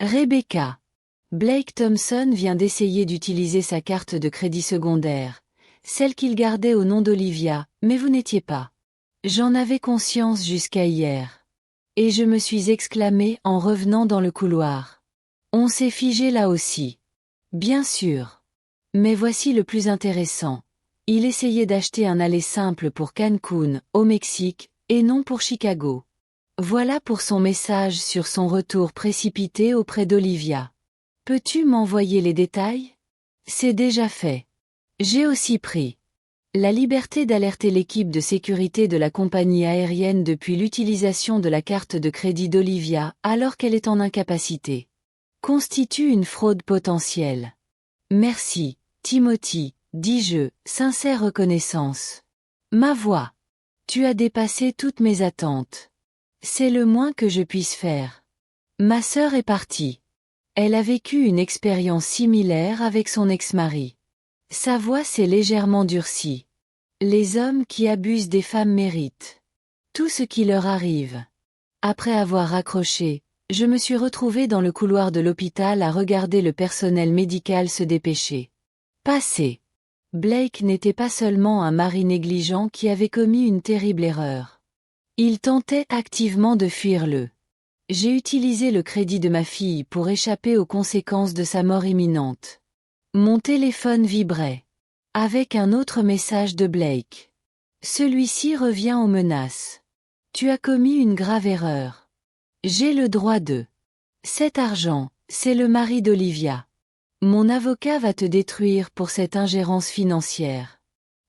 Rebecca. Blake Thompson vient d'essayer d'utiliser sa carte de crédit secondaire, celle qu'il gardait au nom d'Olivia, mais vous n'étiez pas. J'en avais conscience jusqu'à hier. Et je me suis exclamé en revenant dans le couloir. On s'est figé là aussi. Bien sûr. Mais voici le plus intéressant. Il essayait d'acheter un aller simple pour Cancun, au Mexique, et non pour Chicago. Voilà pour son message sur son retour précipité auprès d'Olivia. Peux-tu m'envoyer les détails? C'est déjà fait. J'ai aussi pris la liberté d'alerter l'équipe de sécurité de la compagnie aérienne depuis l'utilisation de la carte de crédit d'Olivia alors qu'elle est en incapacité. Constitue une fraude potentielle. Merci, Timothy, dis-je, sincère reconnaissance. Ma voix. Tu as dépassé toutes mes attentes. C'est le moins que je puisse faire. Ma sœur est partie. Elle a vécu une expérience similaire avec son ex-mari. Sa voix s'est légèrement durcie. Les hommes qui abusent des femmes méritent tout ce qui leur arrive. Après avoir raccroché, je me suis retrouvé dans le couloir de l'hôpital à regarder le personnel médical se dépêcher. Passé. Blake n'était pas seulement un mari négligent qui avait commis une terrible erreur. Il tentait activement de fuir le. J'ai utilisé le crédit de ma fille pour échapper aux conséquences de sa mort imminente. Mon téléphone vibrait. Avec un autre message de Blake. Celui-ci revient aux menaces. Tu as commis une grave erreur. J'ai le droit de. Cet argent, c'est le mari d'Olivia. Mon avocat va te détruire pour cette ingérence financière.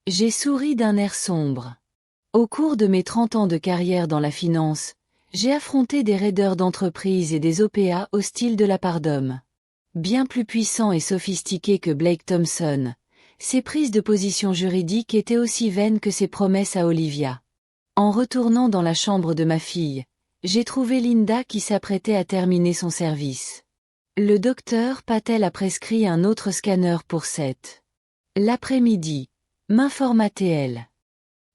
J'ai souri d'un air sombre. Au cours de mes 30 ans de carrière dans la finance, j'ai affronté des raideurs d'entreprise et des OPA hostiles de la part d'hommes. Bien plus puissants et sophistiqués que Blake Thompson, ses prises de position juridiques étaient aussi vaines que ses promesses à Olivia. En retournant dans la chambre de ma fille, j'ai trouvé Linda qui s'apprêtait à terminer son service. Le docteur Patel a prescrit un autre scanner pour l'après-midi. M'informa-t-elle.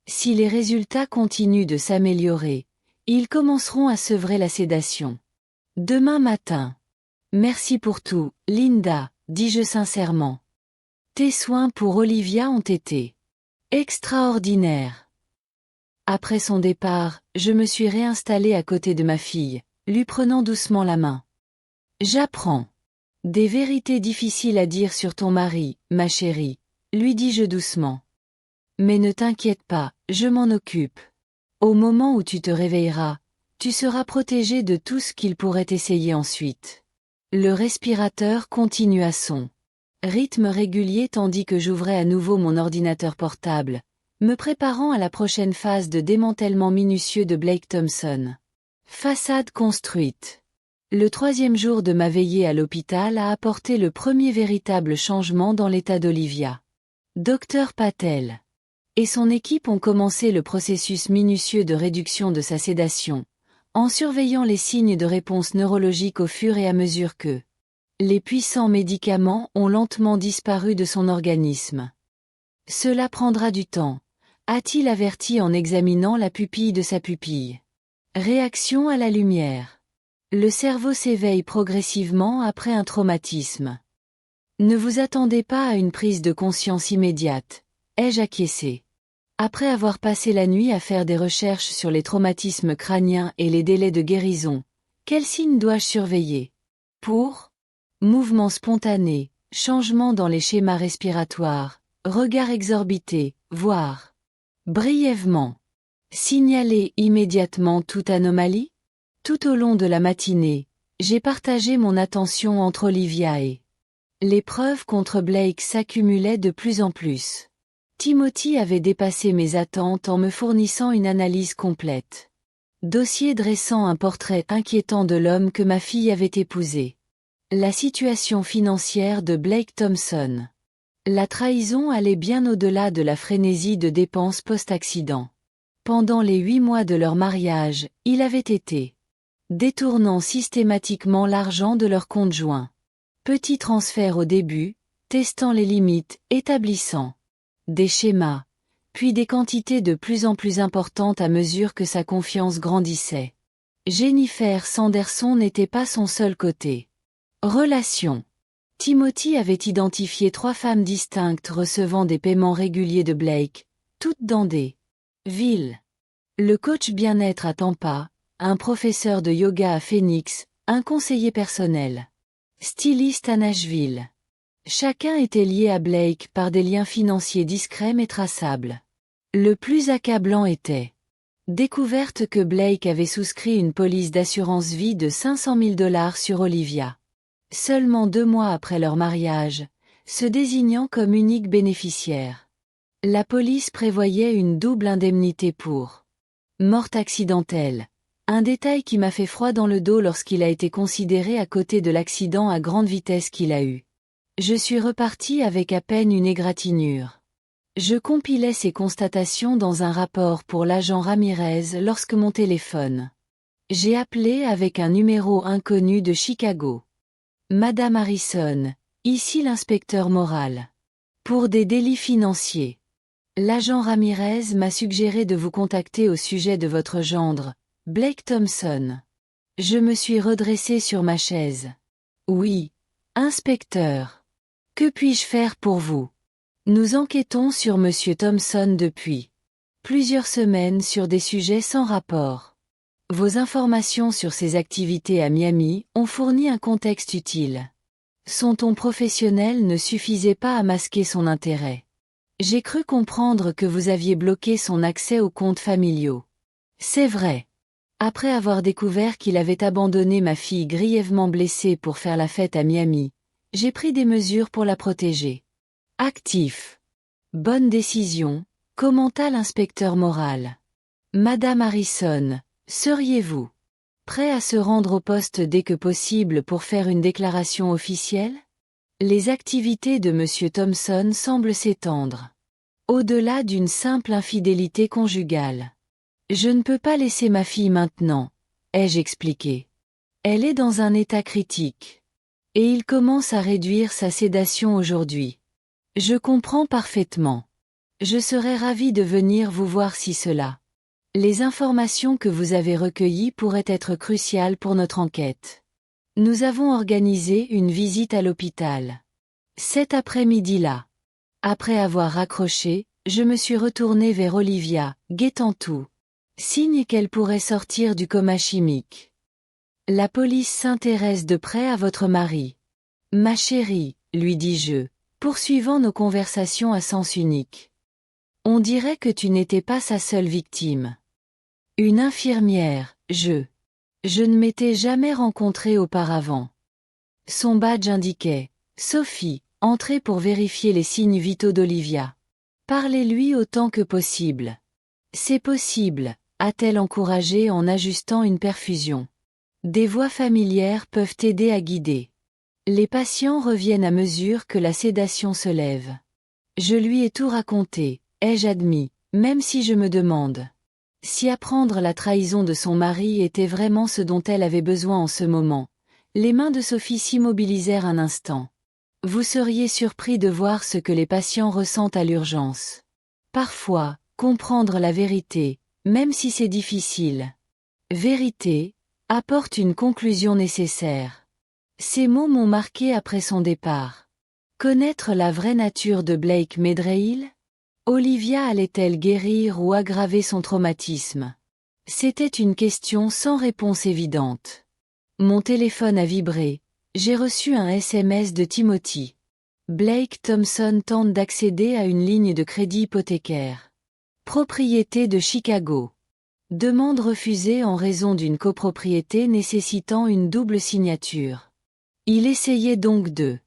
Si les résultats continuent de s'améliorer, ils commenceront à sevrer la sédation. Demain matin. Merci pour tout, Linda, dis-je sincèrement. Tes soins pour Olivia ont été extraordinaires. Après son départ, je me suis réinstallée à côté de ma fille, lui prenant doucement la main. J'apprends des vérités difficiles à dire sur ton mari, ma chérie, lui dis-je doucement. Mais ne t'inquiète pas, je m'en occupe. Au moment où tu te réveilleras, tu seras protégé de tout ce qu'il pourrait essayer ensuite. Le respirateur continua son rythme régulier tandis que j'ouvrais à nouveau mon ordinateur portable, me préparant à la prochaine phase de démantèlement minutieux de Blake Thompson. Façade construite. Le 3e jour de ma veillée à l'hôpital a apporté le premier véritable changement dans l'état d'Olivia. Dr Patel et son équipe ont commencé le processus minutieux de réduction de sa sédation, en surveillant les signes de réponse neurologique au fur et à mesure que les puissants médicaments ont lentement disparu de son organisme. Cela prendra du temps, a-t-il averti en examinant la pupille de sa pupille. Réaction à la lumière. Le cerveau s'éveille progressivement après un traumatisme. Ne vous attendez pas à une prise de conscience immédiate, ai-je acquiescé. Après avoir passé la nuit à faire des recherches sur les traumatismes crâniens et les délais de guérison, quels signes dois-je surveiller? Pour mouvements spontanés, changements dans les schémas respiratoires, regard exorbité, voire brièvement. Signaler immédiatement toute anomalie? Tout au long de la matinée, j'ai partagé mon attention entre Olivia et les preuves contre Blake s'accumulaient de plus en plus. Timothy avait dépassé mes attentes en me fournissant une analyse complète. Dossier dressant un portrait inquiétant de l'homme que ma fille avait épousé. La situation financière de Blake Thompson. La trahison allait bien au-delà de la frénésie de dépenses post-accident. Pendant les 8 mois de leur mariage, il avait été détournant systématiquement l'argent de leur compte joint. Petit transfert au début, testant les limites, établissant des schémas, puis des quantités de plus en plus importantes à mesure que sa confiance grandissait. Jennifer Sanderson n'était pas son seul côté. Relation. Timothy avait identifié 3 femmes distinctes recevant des paiements réguliers de Blake, toutes dans des villes. Le coach bien-être à Tampa, un professeur de yoga à Phoenix, un conseiller personnel. Styliste à Nashville. Chacun était lié à Blake par des liens financiers discrets mais traçables. Le plus accablant était découverte que Blake avait souscrit une police d'assurance vie de 500 000 $ sur Olivia. Seulement 2 mois après leur mariage, se désignant comme unique bénéficiaire. La police prévoyait une double indemnité pour mort accidentelle. Un détail qui m'a fait froid dans le dos lorsqu'il a été considéré à côté de l'accident à grande vitesse qu'il a eu. Je suis reparti avec à peine une égratignure. Je compilais ces constatations dans un rapport pour l'agent Ramirez lorsque mon téléphone. J'ai appelé avec un numéro inconnu de Chicago. Madame Harrison, ici l'inspecteur moral. Pour des délits financiers. L'agent Ramirez m'a suggéré de vous contacter au sujet de votre gendre, Blake Thompson. Je me suis redressé sur ma chaise. Oui, inspecteur. Que puis-je faire pour vous? Nous enquêtons sur Monsieur Thompson depuis plusieurs semaines sur des sujets sans rapport. Vos informations sur ses activités à Miami ont fourni un contexte utile. Son ton professionnel ne suffisait pas à masquer son intérêt. J'ai cru comprendre que vous aviez bloqué son accès aux comptes familiaux. C'est vrai. Après avoir découvert qu'il avait abandonné ma fille grièvement blessée pour faire la fête à Miami, j'ai pris des mesures pour la protéger. Actif. Bonne décision, commenta l'inspecteur moral. Madame Harrison, seriez-vous prêt à se rendre au poste dès que possible pour faire une déclaration officielle? Les activités de Monsieur Thompson semblent s'étendre au-delà d'une simple infidélité conjugale. Je ne peux pas laisser ma fille maintenant, ai-je expliqué. Elle est dans un état critique. Et il commence à réduire sa sédation aujourd'hui. Je comprends parfaitement. Je serais ravi de venir vous voir si cela. Les informations que vous avez recueillies pourraient être cruciales pour notre enquête. Nous avons organisé une visite à l'hôpital. Cet après-midi-là. Après avoir raccroché, je me suis retourné vers Olivia, guettant tout. Signe qu'elle pourrait sortir du coma chimique. La police s'intéresse de près à votre mari. Ma chérie, lui dis-je, poursuivant nos conversations à sens unique. On dirait que tu n'étais pas sa seule victime. Une infirmière, je ne m'étais jamais rencontrée auparavant. Son badge indiquait « Sophie, entrez pour vérifier les signes vitaux d'Olivia. Parlez-lui autant que possible. » C'est possible, a-t-elle encouragé en ajustant une perfusion. Des voix familières peuvent aider à guider. Les patients reviennent à mesure que la sédation se lève. Je lui ai tout raconté, ai-je admis, même si je me demande si apprendre la trahison de son mari était vraiment ce dont elle avait besoin en ce moment. Les mains de Sophie s'immobilisèrent un instant. Vous seriez surpris de voir ce que les patients ressentent à l'urgence. Parfois, comprendre la vérité, même si c'est difficile. Vérité, apporte une conclusion nécessaire. Ces mots m'ont marqué après son départ. Connaître la vraie nature de Blake Medrahill? Olivia allait-elle guérir ou aggraver son traumatisme? C'était une question sans réponse évidente. Mon téléphone a vibré. J'ai reçu un SMS de Timothy. Blake Thompson tente d'accéder à une ligne de crédit hypothécaire. Propriété de Chicago. Demande refusée en raison d'une copropriété nécessitant une double signature. Il essayait donc de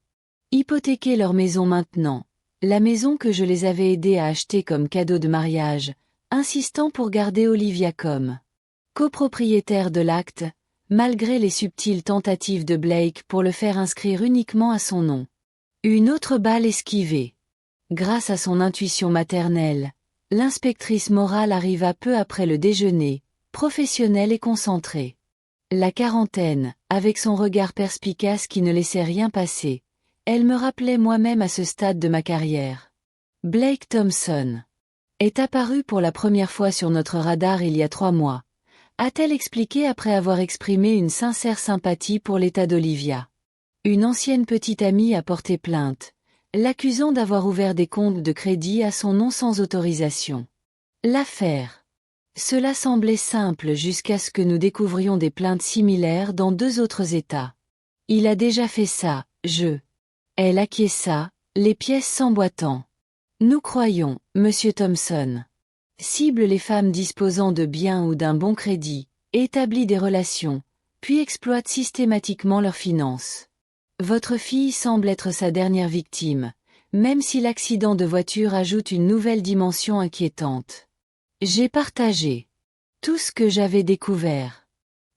hypothéquer leur maison maintenant, la maison que je les avais aidés à acheter comme cadeau de mariage, insistant pour garder Olivia comme copropriétaire de l'acte, malgré les subtiles tentatives de Blake pour le faire inscrire uniquement à son nom. Une autre balle esquivée. Grâce à son intuition maternelle, l'inspectrice morale arriva peu après le déjeuner, professionnelle et concentrée. La quarantaine, avec son regard perspicace qui ne laissait rien passer, elle me rappelait moi-même à ce stade de ma carrière. Blake Thompson est apparu pour la première fois sur notre radar il y a 3 mois, a-t-elle expliqué après avoir exprimé une sincère sympathie pour l'état d'Olivia. Une ancienne petite amie a porté plainte, l'accusant d'avoir ouvert des comptes de crédit à son nom sans autorisation. L'affaire. Cela semblait simple jusqu'à ce que nous découvrions des plaintes similaires dans 2 autres États. Il a déjà fait ça, Elle acquiesça, les pièces s'emboîtant. Nous croyons, Monsieur Thompson. Cible les femmes disposant de biens ou d'un bon crédit, établit des relations, puis exploite systématiquement leurs finances. Votre fille semble être sa dernière victime, même si l'accident de voiture ajoute une nouvelle dimension inquiétante. J'ai partagé tout ce que j'avais découvert.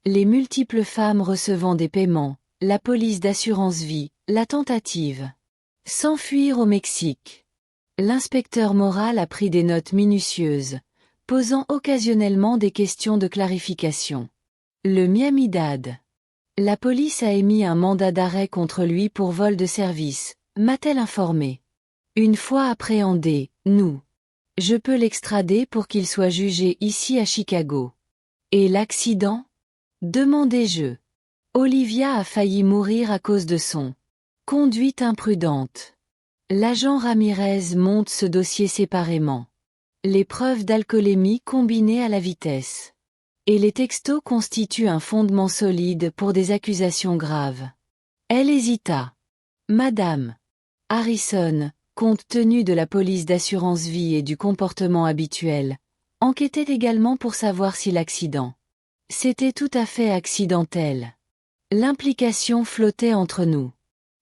Les multiples femmes recevant des paiements, la police d'assurance vie, la tentative. S'enfuir au Mexique. L'inspecteur moral a pris des notes minutieuses, posant occasionnellement des questions de clarification. Le Miami-Dade. La police a émis un mandat d'arrêt contre lui pour vol de service, m'a-t-elle informé. Une fois appréhendé, je peux l'extrader pour qu'il soit jugé ici à Chicago. Et l'accident? Demandai-je. Olivia a failli mourir à cause de son conduite imprudente. L'agent Ramirez monte ce dossier séparément. Les preuves d'alcoolémie combinées à la vitesse. Et les textos constituent un fondement solide pour des accusations graves. Elle hésita. Madame Harrison, compte tenu de la police d'assurance vie et du comportement habituel, enquêtait également pour savoir si l'accident c'était tout à fait accidentel. L'implication flottait entre nous.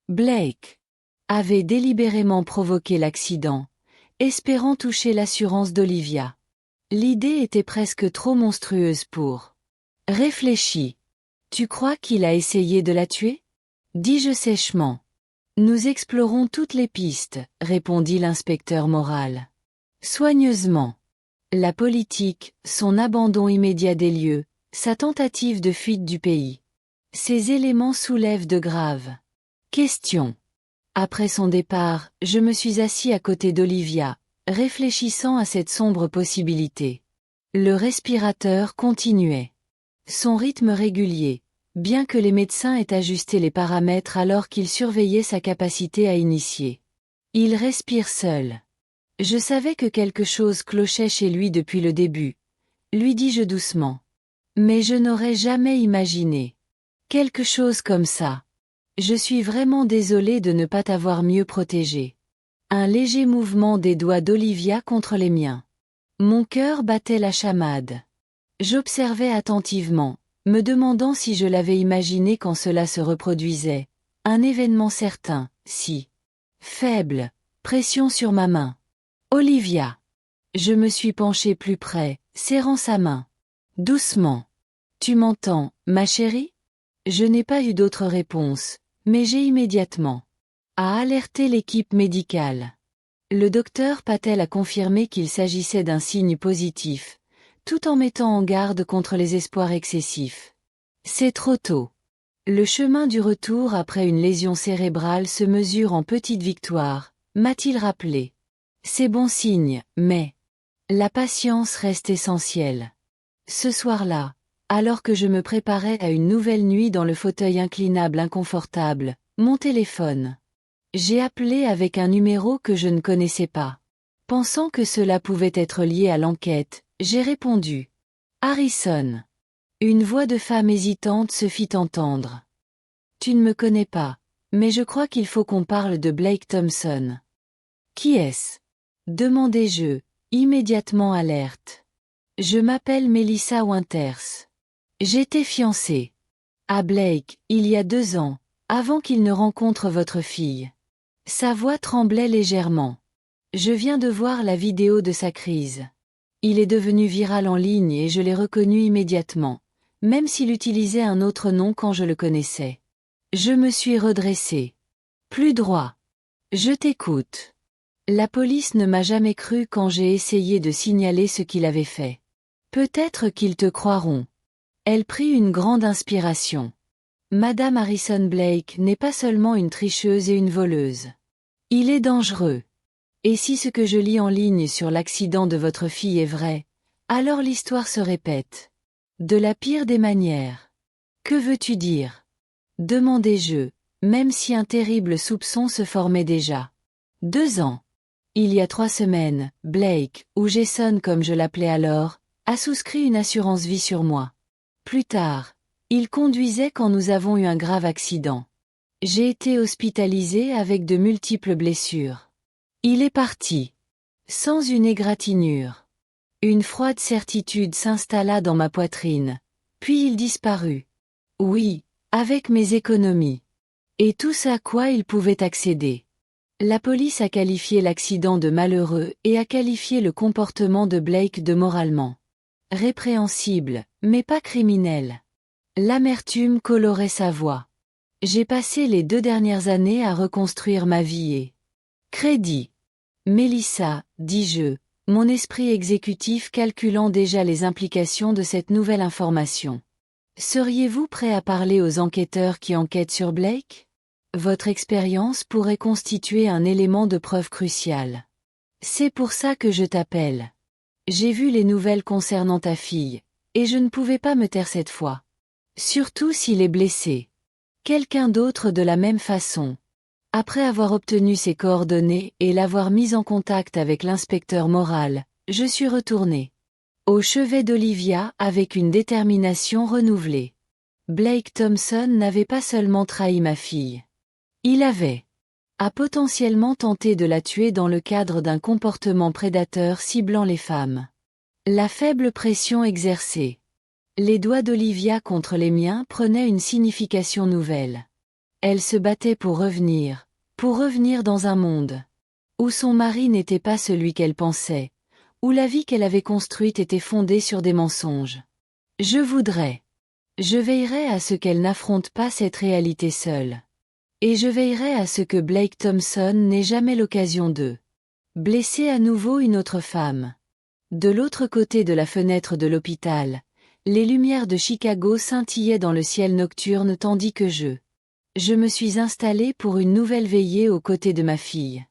Blake avait délibérément provoqué l'accident, espérant toucher l'assurance d'Olivia. L'idée était presque trop monstrueuse pour. Réfléchis. Tu crois qu'il a essayé de la tuer? Dis-je sèchement. Nous explorons toutes les pistes, répondit l'inspecteur moral. Soigneusement. La politique, son abandon immédiat des lieux, sa tentative de fuite du pays. Ces éléments soulèvent de graves Question. Après son départ, je me suis assis à côté d'Olivia, réfléchissant à cette sombre possibilité. Le respirateur continuait. Son rythme régulier, bien que les médecins aient ajusté les paramètres alors qu'ils surveillaient sa capacité à initier. Il respire seul. Je savais que quelque chose clochait chez lui depuis le début, lui dis-je doucement. Mais je n'aurais jamais imaginé. Quelque chose comme ça. Je suis vraiment désolée de ne pas t'avoir mieux protégé. Un léger mouvement des doigts d'Olivia contre les miens. Mon cœur battait la chamade. J'observais attentivement, me demandant si je l'avais imaginé quand cela se reproduisait. Un événement certain, si. Faible, pression sur ma main. Olivia. Je me suis penchée plus près, serrant sa main. Doucement. Tu m'entends, ma chérie? Je n'ai pas eu d'autre réponse, mais j'ai immédiatement alerté l'équipe médicale. Le docteur Patel a confirmé qu'il s'agissait d'un signe positif, tout en mettant en garde contre les espoirs excessifs. C'est trop tôt. Le chemin du retour après une lésion cérébrale se mesure en petites victoires, m'a-t-il rappelé. C'est bon signe, mais la patience reste essentielle. Ce soir-là, alors que je me préparais à une nouvelle nuit dans le fauteuil inclinable inconfortable, mon téléphone. J'ai appelé avec un numéro que je ne connaissais pas. Pensant que cela pouvait être lié à l'enquête, j'ai répondu. Harrison. Une voix de femme hésitante se fit entendre. Tu ne me connais pas, mais je crois qu'il faut qu'on parle de Blake Thompson. Qui est-ce? Demandai-je, immédiatement alerte. Je m'appelle Melissa Winters. J'étais fiancée à Blake, il y a 2 ans, avant qu'il ne rencontre votre fille. Sa voix tremblait légèrement. Je viens de voir la vidéo de sa crise. Il est devenu viral en ligne et je l'ai reconnu immédiatement, même s'il utilisait un autre nom quand je le connaissais. Je me suis redressée. Plus droit. Je t'écoute. La police ne m'a jamais cru quand j'ai essayé de signaler ce qu'il avait fait. Peut-être qu'ils te croiront. Elle prit une grande inspiration. Madame Harrison Blake n'est pas seulement une tricheuse et une voleuse. Il est dangereux. Et si ce que je lis en ligne sur l'accident de votre fille est vrai, alors l'histoire se répète. De la pire des manières. Que veux-tu dire? Demandai-je, même si un terrible soupçon se formait déjà. 2 ans. Il y a 3 semaines, Blake, ou Jason comme je l'appelais alors, a souscrit une assurance vie sur moi. Plus tard, il conduisait quand nous avons eu un grave accident. J'ai été hospitalisée avec de multiples blessures. Il est parti. Sans une égratignure. Une froide certitude s'installa dans ma poitrine. Puis il disparut. Oui, avec mes économies. Et tout ça à quoi il pouvait accéder. La police a qualifié l'accident de malheureux et a qualifié le comportement de Blake de moralement répréhensible, mais pas criminel. L'amertume colorait sa voix. J'ai passé les 2 dernières années à reconstruire ma vie et... Crédit. Melissa, dis-je, mon esprit exécutif calculant déjà les implications de cette nouvelle information. Seriez-vous prêt à parler aux enquêteurs qui enquêtent sur Blake? Votre expérience pourrait constituer un élément de preuve crucial. C'est pour ça que je t'appelle. J'ai vu les nouvelles concernant ta fille, et je ne pouvais pas me taire cette fois. Surtout s'il est blessé. Quelqu'un d'autre de la même façon. Après avoir obtenu ses coordonnées et l'avoir mis en contact avec l'inspecteur moral, je suis retournée au chevet d'Olivia avec une détermination renouvelée. Blake Thompson n'avait pas seulement trahi ma fille. Il a potentiellement tenté de la tuer dans le cadre d'un comportement prédateur ciblant les femmes. La faible pression exercée. Les doigts d'Olivia contre les miens prenaient une signification nouvelle. Elle se battait pour revenir dans un monde où son mari n'était pas celui qu'elle pensait, où la vie qu'elle avait construite était fondée sur des mensonges. Je veillerai à ce qu'elle n'affronte pas cette réalité seule. Et je veillerai à ce que Blake Thompson n'ait jamais l'occasion de blesser à nouveau une autre femme. De l'autre côté de la fenêtre de l'hôpital, les lumières de Chicago scintillaient dans le ciel nocturne tandis que je Je me suis installée pour une nouvelle veillée aux côtés de ma fille.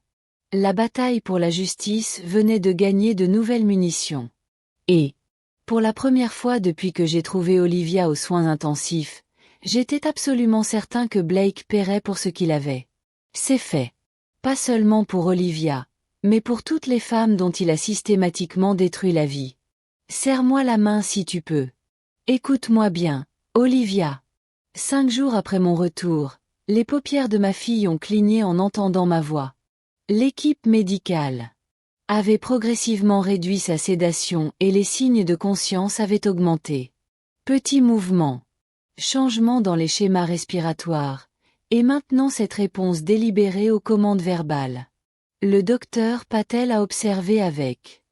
La bataille pour la justice venait de gagner de nouvelles munitions. Et, pour la première fois depuis que j'ai trouvé Olivia aux soins intensifs, j'étais absolument certain que Blake paierait pour ce qu'il avait. C'est fait. Pas seulement pour Olivia, mais pour toutes les femmes dont il a systématiquement détruit la vie. Serre-moi la main si tu peux. Écoute-moi bien, Olivia. 5 jours après mon retour, les paupières de ma fille ont cligné en entendant ma voix. L'équipe médicale avait progressivement réduit sa sédation et les signes de conscience avaient augmenté. Petit mouvement. Changement dans les schémas respiratoires. Et maintenant cette réponse délibérée aux commandes verbales. Le docteur Patel a observé avec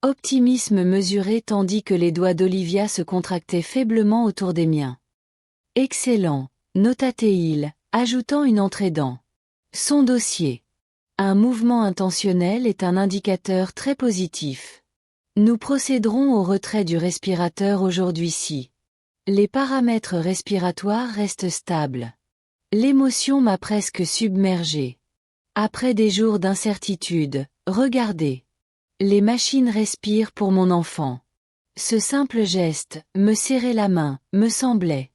optimisme mesuré tandis que les doigts d'Olivia se contractaient faiblement autour des miens. Excellent, nota-t-il, ajoutant une entrée dans son dossier. Un mouvement intentionnel est un indicateur très positif. Nous procéderons au retrait du respirateur aujourd'hui si les paramètres respiratoires restent stables. L'émotion m'a presque submergé. Après des jours d'incertitude, regardez. Les machines respirent pour mon enfant. Ce simple geste, me serrer la main, me semblait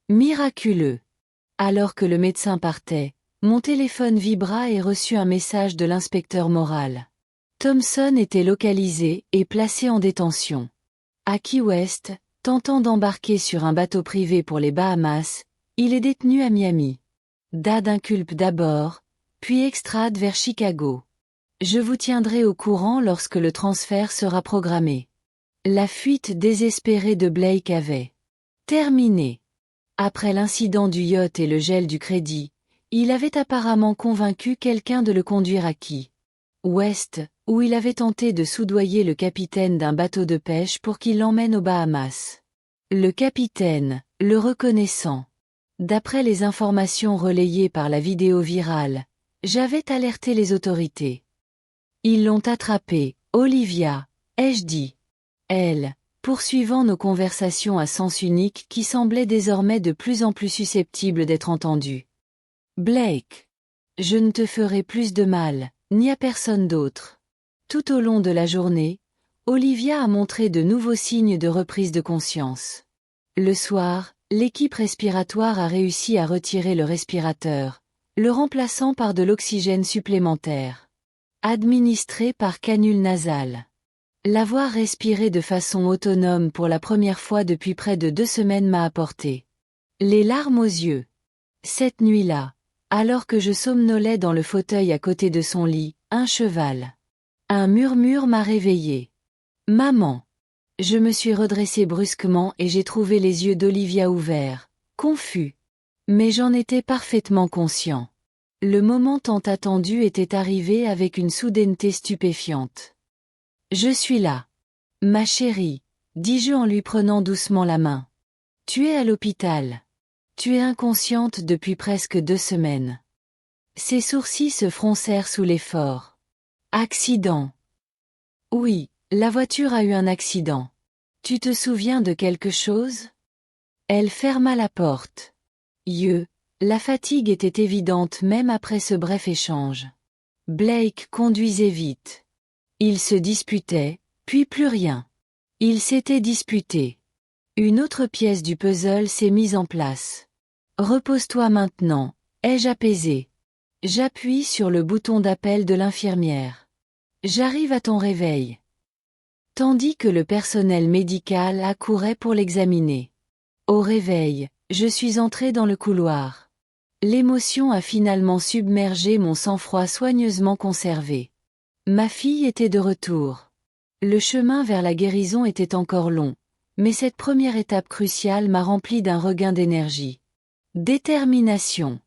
miraculeux. Alors que le médecin partait, mon téléphone vibra et reçut un message de l'inspecteur moral. Thompson était localisé et placé en détention. À Key West, tentant d'embarquer sur un bateau privé pour les Bahamas, il est détenu à Miami. Dad inculpe d'abord, puis extrade vers Chicago. Je vous tiendrai au courant lorsque le transfert sera programmé. La fuite désespérée de Blake avait terminé. Après l'incident du yacht et le gel du crédit, il avait apparemment convaincu quelqu'un de le conduire à Key West, où il avait tenté de soudoyer le capitaine d'un bateau de pêche pour qu'il l'emmène aux Bahamas. Le capitaine, le reconnaissant. D'après les informations relayées par la vidéo virale, j'avais alerté les autorités. Ils l'ont attrapé, Olivia, ai-je dit. Elle, poursuivant nos conversations à sens unique qui semblaient désormais de plus en plus susceptibles d'être entendues. Blake. Je ne te ferai plus de mal, ni à personne d'autre. Tout au long de la journée, Olivia a montré de nouveaux signes de reprise de conscience. Le soir, l'équipe respiratoire a réussi à retirer le respirateur, le remplaçant par de l'oxygène supplémentaire. Administré par canule nasale. L'avoir respiré de façon autonome pour la première fois depuis près de 2 semaines m'a apporté les larmes aux yeux. Cette nuit-là, alors que je somnolais dans le fauteuil à côté de son lit, un cheval. Un murmure m'a réveillé. Maman. Je me suis redressée brusquement et j'ai trouvé les yeux d'Olivia ouverts, confus. Mais j'en étais parfaitement conscient. Le moment tant attendu était arrivé avec une soudaineté stupéfiante. Je suis là. Ma chérie, dis-je en lui prenant doucement la main. Tu es à l'hôpital. Tu es inconsciente depuis presque 2 semaines. Ses sourcils se froncèrent sous l'effort. Accident. Oui, la voiture a eu un accident. Tu te souviens de quelque chose? Elle ferma la porte. La fatigue était évidente même après ce bref échange. Blake conduisait vite. Ils se disputaient, puis plus rien. Ils s'étaient disputés. Une autre pièce du puzzle s'est mise en place. Repose-toi maintenant, ai-je apaisé. J'appuie sur le bouton d'appel de l'infirmière. J'arrive à ton réveil. Tandis que le personnel médical accourait pour l'examiner. Au réveil, je suis entré dans le couloir. L'émotion a finalement submergé mon sang-froid soigneusement conservé. Ma fille était de retour. Le chemin vers la guérison était encore long, mais cette première étape cruciale m'a rempli d'un regain d'énergie. Détermination.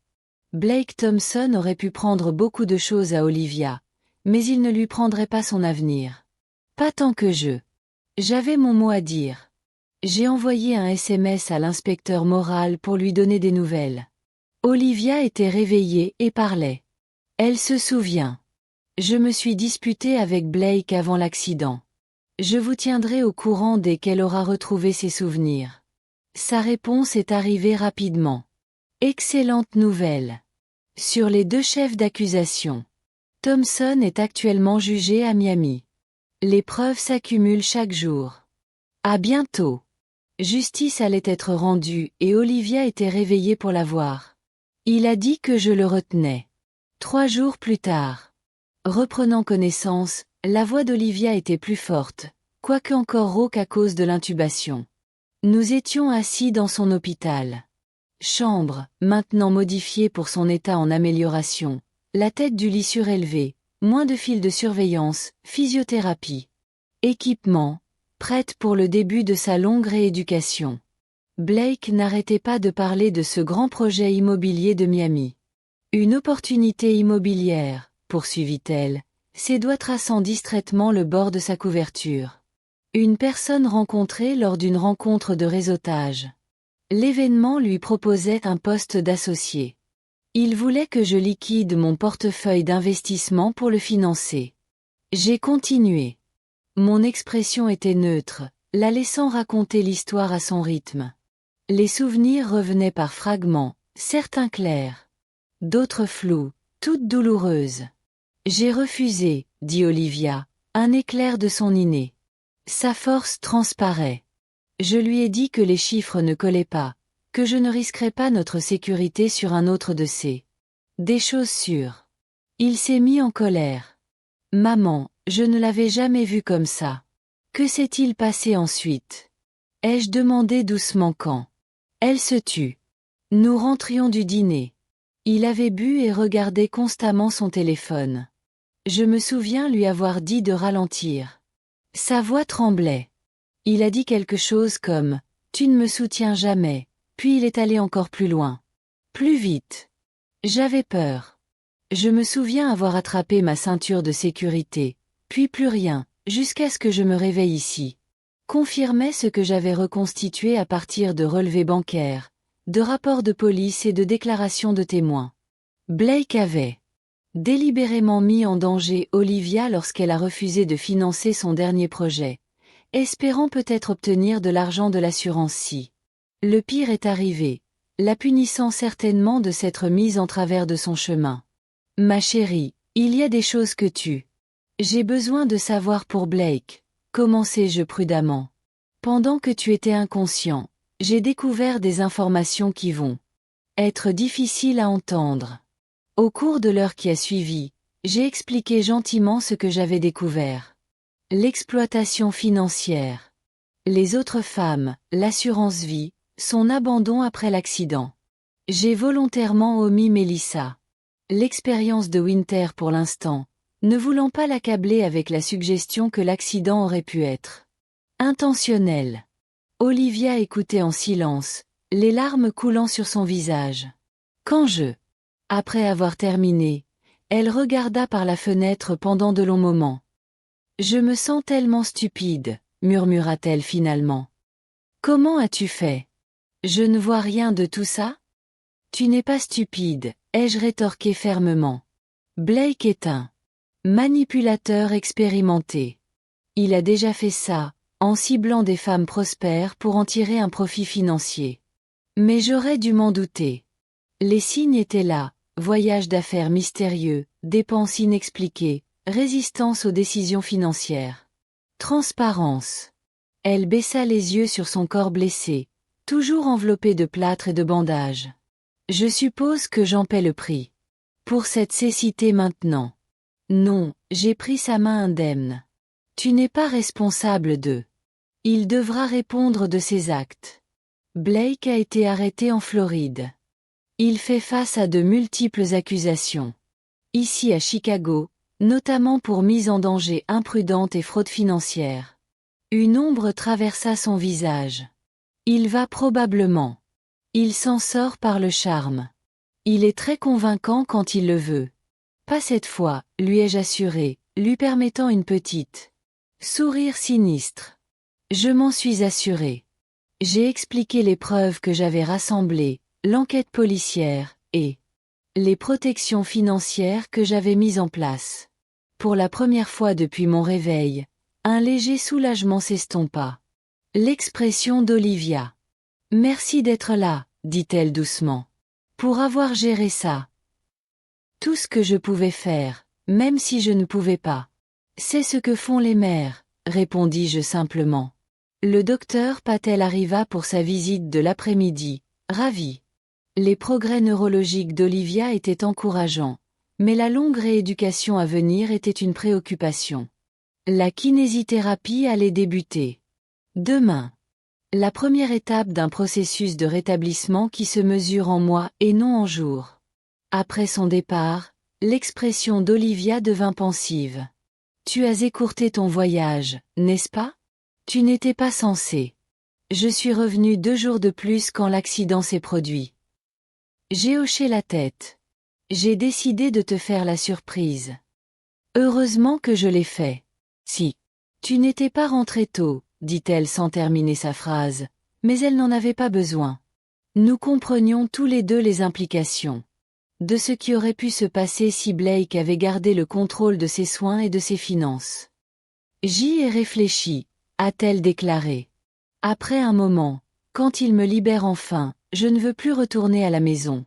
Blake Thompson aurait pu prendre beaucoup de choses à Olivia, mais il ne lui prendrait pas son avenir. Pas tant que je. J'avais mon mot à dire. J'ai envoyé un SMS à l'inspecteur moral pour lui donner des nouvelles. Olivia était réveillée et parlait. Elle se souvient. Je me suis disputée avec Blake avant l'accident. Je vous tiendrai au courant dès qu'elle aura retrouvé ses souvenirs. Sa réponse est arrivée rapidement. Excellente nouvelle. Sur les 2 chefs d'accusation. Thompson est actuellement jugé à Miami. Les preuves s'accumulent chaque jour. À bientôt. Justice allait être rendue et Olivia était réveillée pour la voir. Il a dit que je le retenais. 3 jours plus tard. Reprenant connaissance, la voix d'Olivia était plus forte, quoique encore rauque à cause de l'intubation. Nous étions assis dans son hôpital. Chambre, maintenant modifiée pour son état en amélioration, la tête du lit surélevée, moins de fils de surveillance, physiothérapie. Équipement, prête pour le début de sa longue rééducation. Blake n'arrêtait pas de parler de ce grand projet immobilier de Miami. Une opportunité immobilière, poursuivit-elle, ses doigts traçant distraitement le bord de sa couverture. Une personne rencontrée lors d'une rencontre de réseautage. L'événement lui proposait un poste d'associé. Il voulait que je liquide mon portefeuille d'investissement pour le financer. J'ai continué. Mon expression était neutre, la laissant raconter l'histoire à son rythme. Les souvenirs revenaient par fragments, certains clairs, d'autres flous, toutes douloureuses. J'ai refusé, dit Olivia, un éclair de son inné. Sa force transparaît. Je lui ai dit que les chiffres ne collaient pas, que je ne risquerais pas notre sécurité sur un autre de ces. Des choses sûres. Il s'est mis en colère. Maman, je ne l'avais jamais vu comme ça. Que s'est-il passé ensuite? Ai-je demandé doucement quand? Elle se tut. Nous rentrions du dîner. Il avait bu et regardait constamment son téléphone. Je me souviens lui avoir dit de ralentir. Sa voix tremblait. Il a dit quelque chose comme « Tu ne me soutiens jamais », puis il est allé encore plus loin. Plus vite. J'avais peur. Je me souviens avoir attrapé ma ceinture de sécurité, puis plus rien, jusqu'à ce que je me réveille ici. Confirmait ce que j'avais reconstitué à partir de relevés bancaires, de rapports de police et de déclarations de témoins. Blake avait délibérément mis en danger Olivia lorsqu'elle a refusé de financer son dernier projet, espérant peut-être obtenir de l'argent de l'assurance si le pire est arrivé, la punissant certainement de s'être mise en travers de son chemin. Ma chérie, il y a des choses que tu. J'ai besoin de savoir pour Blake, commençai-je prudemment. Pendant que tu étais inconscient, j'ai découvert des informations qui vont être difficiles à entendre. Au cours de l'heure qui a suivi, j'ai expliqué gentiment ce que j'avais découvert. L'exploitation financière. Les autres femmes, l'assurance vie, son abandon après l'accident. J'ai volontairement omis Melissa. L'expérience de Winter pour l'instant, ne voulant pas l'accabler avec la suggestion que l'accident aurait pu être intentionnel. Olivia écoutait en silence, les larmes coulant sur son visage. Quand après avoir terminé, elle regarda par la fenêtre pendant de longs moments. Je me sens tellement stupide, murmura-t-elle finalement. Comment as-tu fait? Je ne vois rien de tout ça? Tu n'es pas stupide, ai-je rétorqué fermement. Blake est un manipulateur expérimenté. Il a déjà fait ça, en ciblant des femmes prospères pour en tirer un profit financier. Mais j'aurais dû m'en douter. Les signes étaient là, voyage d'affaires mystérieux, dépenses inexpliquées, résistance aux décisions financières. Transparence. Elle baissa les yeux sur son corps blessé, toujours enveloppé de plâtre et de bandages. Je suppose que j'en paie le prix. Pour cette cécité maintenant. Non, j'ai pris sa main indemne. Tu n'es pas responsable de. Il devra répondre de ses actes. Blake a été arrêté en Floride. Il fait face à de multiples accusations. Ici à Chicago, notamment pour mise en danger imprudente et fraude financière. Une ombre traversa son visage. Il va probablement. Il s'en sort par le charme. Il est très convaincant quand il le veut. Pas cette fois, lui ai-je assuré, lui permettant une petite sourire sinistre. Je m'en suis assuré. J'ai expliqué les preuves que j'avais rassemblées, l'enquête policière, et les protections financières que j'avais mises en place. Pour la première fois depuis mon réveil, un léger soulagement s'estompa. L'expression d'Olivia. Merci d'être là, dit-elle doucement. Pour avoir géré ça. Tout ce que je pouvais faire, même si je ne pouvais pas. C'est ce que font les mères, répondis-je simplement. Le docteur Patel arriva pour sa visite de l'après-midi, ravi. Les progrès neurologiques d'Olivia étaient encourageants, mais la longue rééducation à venir était une préoccupation. La kinésithérapie allait débuter. Demain. La première étape d'un processus de rétablissement qui se mesure en mois et non en jours. Après son départ, l'expression d'Olivia devint pensive. Tu as écourté ton voyage, n'est-ce pas? Tu n'étais pas censé. Je suis revenu 2 jours de plus quand l'accident s'est produit. J'ai hoché la tête. J'ai décidé de te faire la surprise. Heureusement que je l'ai fait. Si. Tu n'étais pas rentré tôt, dit-elle sans terminer sa phrase, mais elle n'en avait pas besoin. Nous comprenions tous les deux les implications de ce qui aurait pu se passer si Blake avait gardé le contrôle de ses soins et de ses finances. J'y ai réfléchi, a-t-elle déclaré. Après un moment, quand il me libère enfin, je ne veux plus retourner à la maison.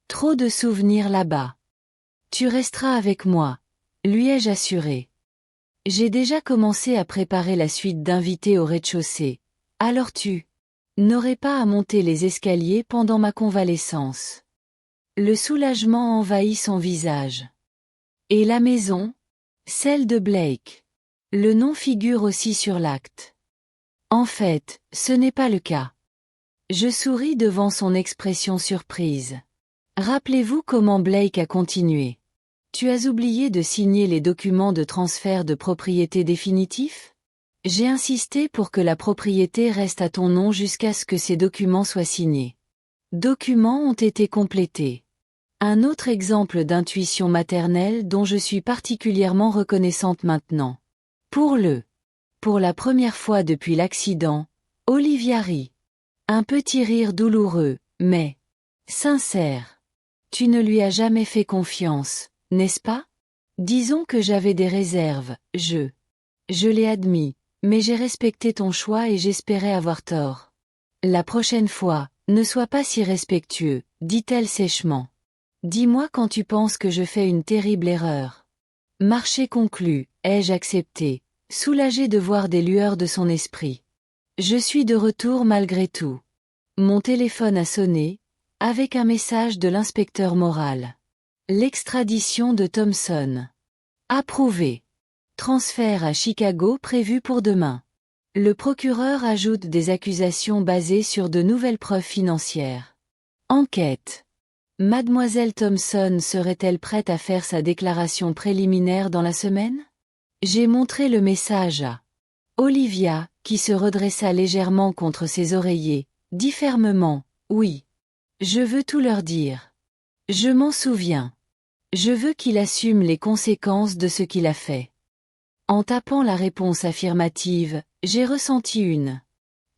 Trop de souvenirs là-bas. Tu resteras avec moi, lui ai-je assuré. J'ai déjà commencé à préparer la suite d'invités au rez-de-chaussée. Alors tu n'aurais pas à monter les escaliers pendant ma convalescence. Le soulagement envahit son visage. Et la maison? Celle de Blake. Le nom figure aussi sur l'acte. En fait, ce n'est pas le cas. Je souris devant son expression surprise. Rappelez-vous comment Blake a continué. Tu as oublié de signer les documents de transfert de propriété définitifs? J'ai insisté pour que la propriété reste à ton nom jusqu'à ce que ces documents soient signés. Documents ont été complétés. Un autre exemple d'intuition maternelle dont je suis particulièrement reconnaissante maintenant. Pour la première fois depuis l'accident, Olivia rit. Un petit rire douloureux, mais sincère. Tu ne lui as jamais fait confiance, n'est-ce pas? Disons que j'avais des réserves, je l'ai admis, mais j'ai respecté ton choix et j'espérais avoir tort. La prochaine fois, ne sois pas si respectueux, dit-elle sèchement. Dis-moi quand tu penses que je fais une terrible erreur. Marché conclu, ai-je accepté, soulagé de voir des lueurs de son esprit. Je suis de retour malgré tout. Mon téléphone a sonné, avec un message de l'inspecteur moral. L'extradition de Thompson. Approuvé. Transfert à Chicago prévu pour demain. Le procureur ajoute des accusations basées sur de nouvelles preuves financières. Enquête. Mademoiselle Thompson serait-elle prête à faire sa déclaration préliminaire dans la semaine? J'ai montré le message à Olivia, qui se redressa légèrement contre ses oreillers, dit fermement, oui. Je veux tout leur dire. Je m'en souviens. Je veux qu'il assume les conséquences de ce qu'il a fait. En tapant la réponse affirmative, j'ai ressenti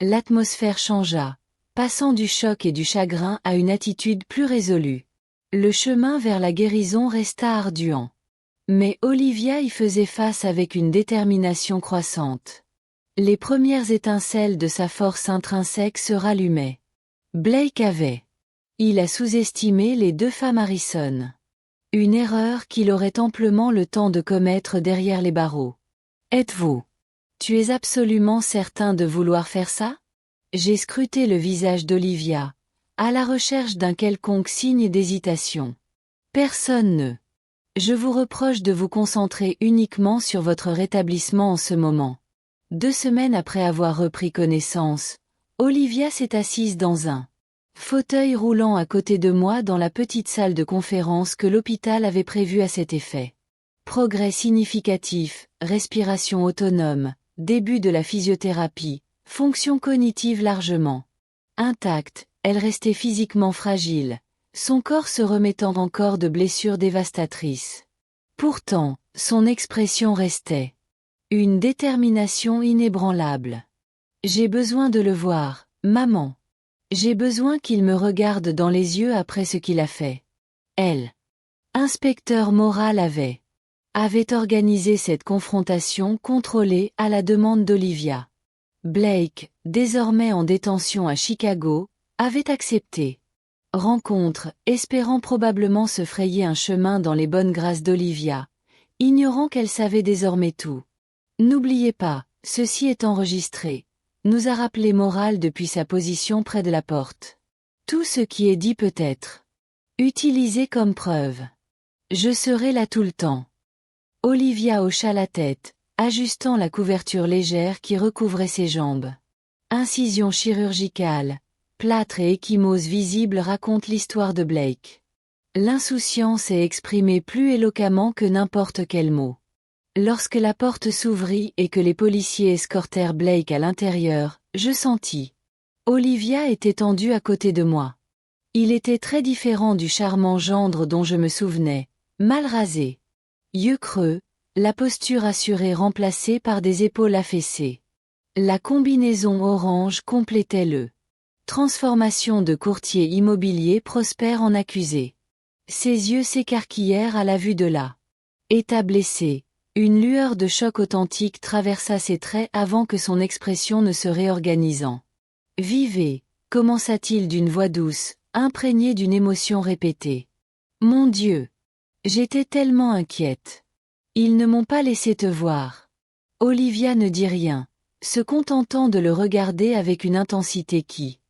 l'atmosphère changea, passant du choc et du chagrin à une attitude plus résolue. Le chemin vers la guérison resta arduent. Mais Olivia y faisait face avec une détermination croissante. Les premières étincelles de sa force intrinsèque se rallumaient. Blake il a sous-estimé les 2 femmes Harrison. Une erreur qu'il aurait amplement le temps de commettre derrière les barreaux. Êtes-vous? Tu es absolument certain de vouloir faire ça? J'ai scruté le visage d'Olivia, à la recherche d'un quelconque signe d'hésitation. Personne ne. Je vous reproche de vous concentrer uniquement sur votre rétablissement en ce moment. 2 semaines après avoir repris connaissance, Olivia s'est assise dans un fauteuil roulant à côté de moi dans la petite salle de conférence que l'hôpital avait prévue à cet effet. Progrès significatif, respiration autonome, début de la physiothérapie, fonction cognitive largement intacte, elle restait physiquement fragile, son corps se remettant encore de blessures dévastatrices. Pourtant, son expression restait une détermination inébranlable. J'ai besoin de le voir, maman. J'ai besoin qu'il me regarde dans les yeux après ce qu'il a fait. Elle. Inspecteur moral avait organisé cette confrontation contrôlée à la demande d'Olivia. Blake, désormais en détention à Chicago, avait accepté. Rencontre, espérant probablement se frayer un chemin dans les bonnes grâces d'Olivia, ignorant qu'elle savait désormais tout. N'oubliez pas, ceci est enregistré, nous a rappelé Moral depuis sa position près de la porte. Tout ce qui est dit peut être utilisé comme preuve. Je serai là tout le temps. Olivia hocha la tête, ajustant la couverture légère qui recouvrait ses jambes. Incision chirurgicale, plâtre et ecchymose visible racontent l'histoire de Blake. L'insouciance est exprimée plus éloquemment que n'importe quel mot. Lorsque la porte s'ouvrit et que les policiers escortèrent Blake à l'intérieur, je sentis. Olivia était tendue à côté de moi. Il était très différent du charmant gendre dont je me souvenais, mal rasé. Yeux creux, la posture assurée remplacée par des épaules affaissées. La combinaison orange complétait le transformation de courtier immobilier prospère en accusé. Ses yeux s'écarquillèrent à la vue de la état blessé. Une lueur de choc authentique traversa ses traits avant que son expression ne se réorganisant. « Vivez » commença-t-il d'une voix douce, imprégnée d'une émotion répétée. « Mon Dieu ! J'étais tellement inquiète. Ils ne m'ont pas laissé te voir. » Olivia ne dit rien, se contentant de le regarder avec une intensité qui.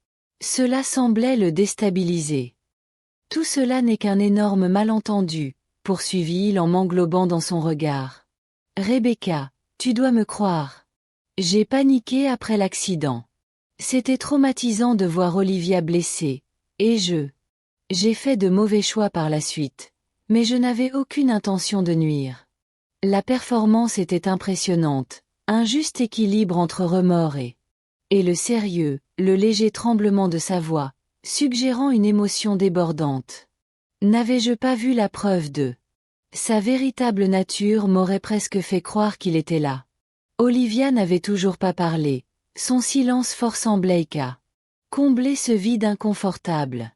Cela semblait le déstabiliser. « Tout cela n'est qu'un énorme malentendu, » poursuivit-il en m'englobant dans son regard. Rebecca, tu dois me croire. J'ai paniqué après l'accident. C'était traumatisant de voir Olivia blessée, et j'ai fait de mauvais choix par la suite, mais je n'avais aucune intention de nuire. La performance était impressionnante, un juste équilibre entre remords et le sérieux, le léger tremblement de sa voix, suggérant une émotion débordante. N'avais-je pas vu la preuve de sa véritable nature m'aurait presque fait croire qu'il était là. Olivia n'avait toujours pas parlé, son silence forçant Blake à combler ce vide inconfortable.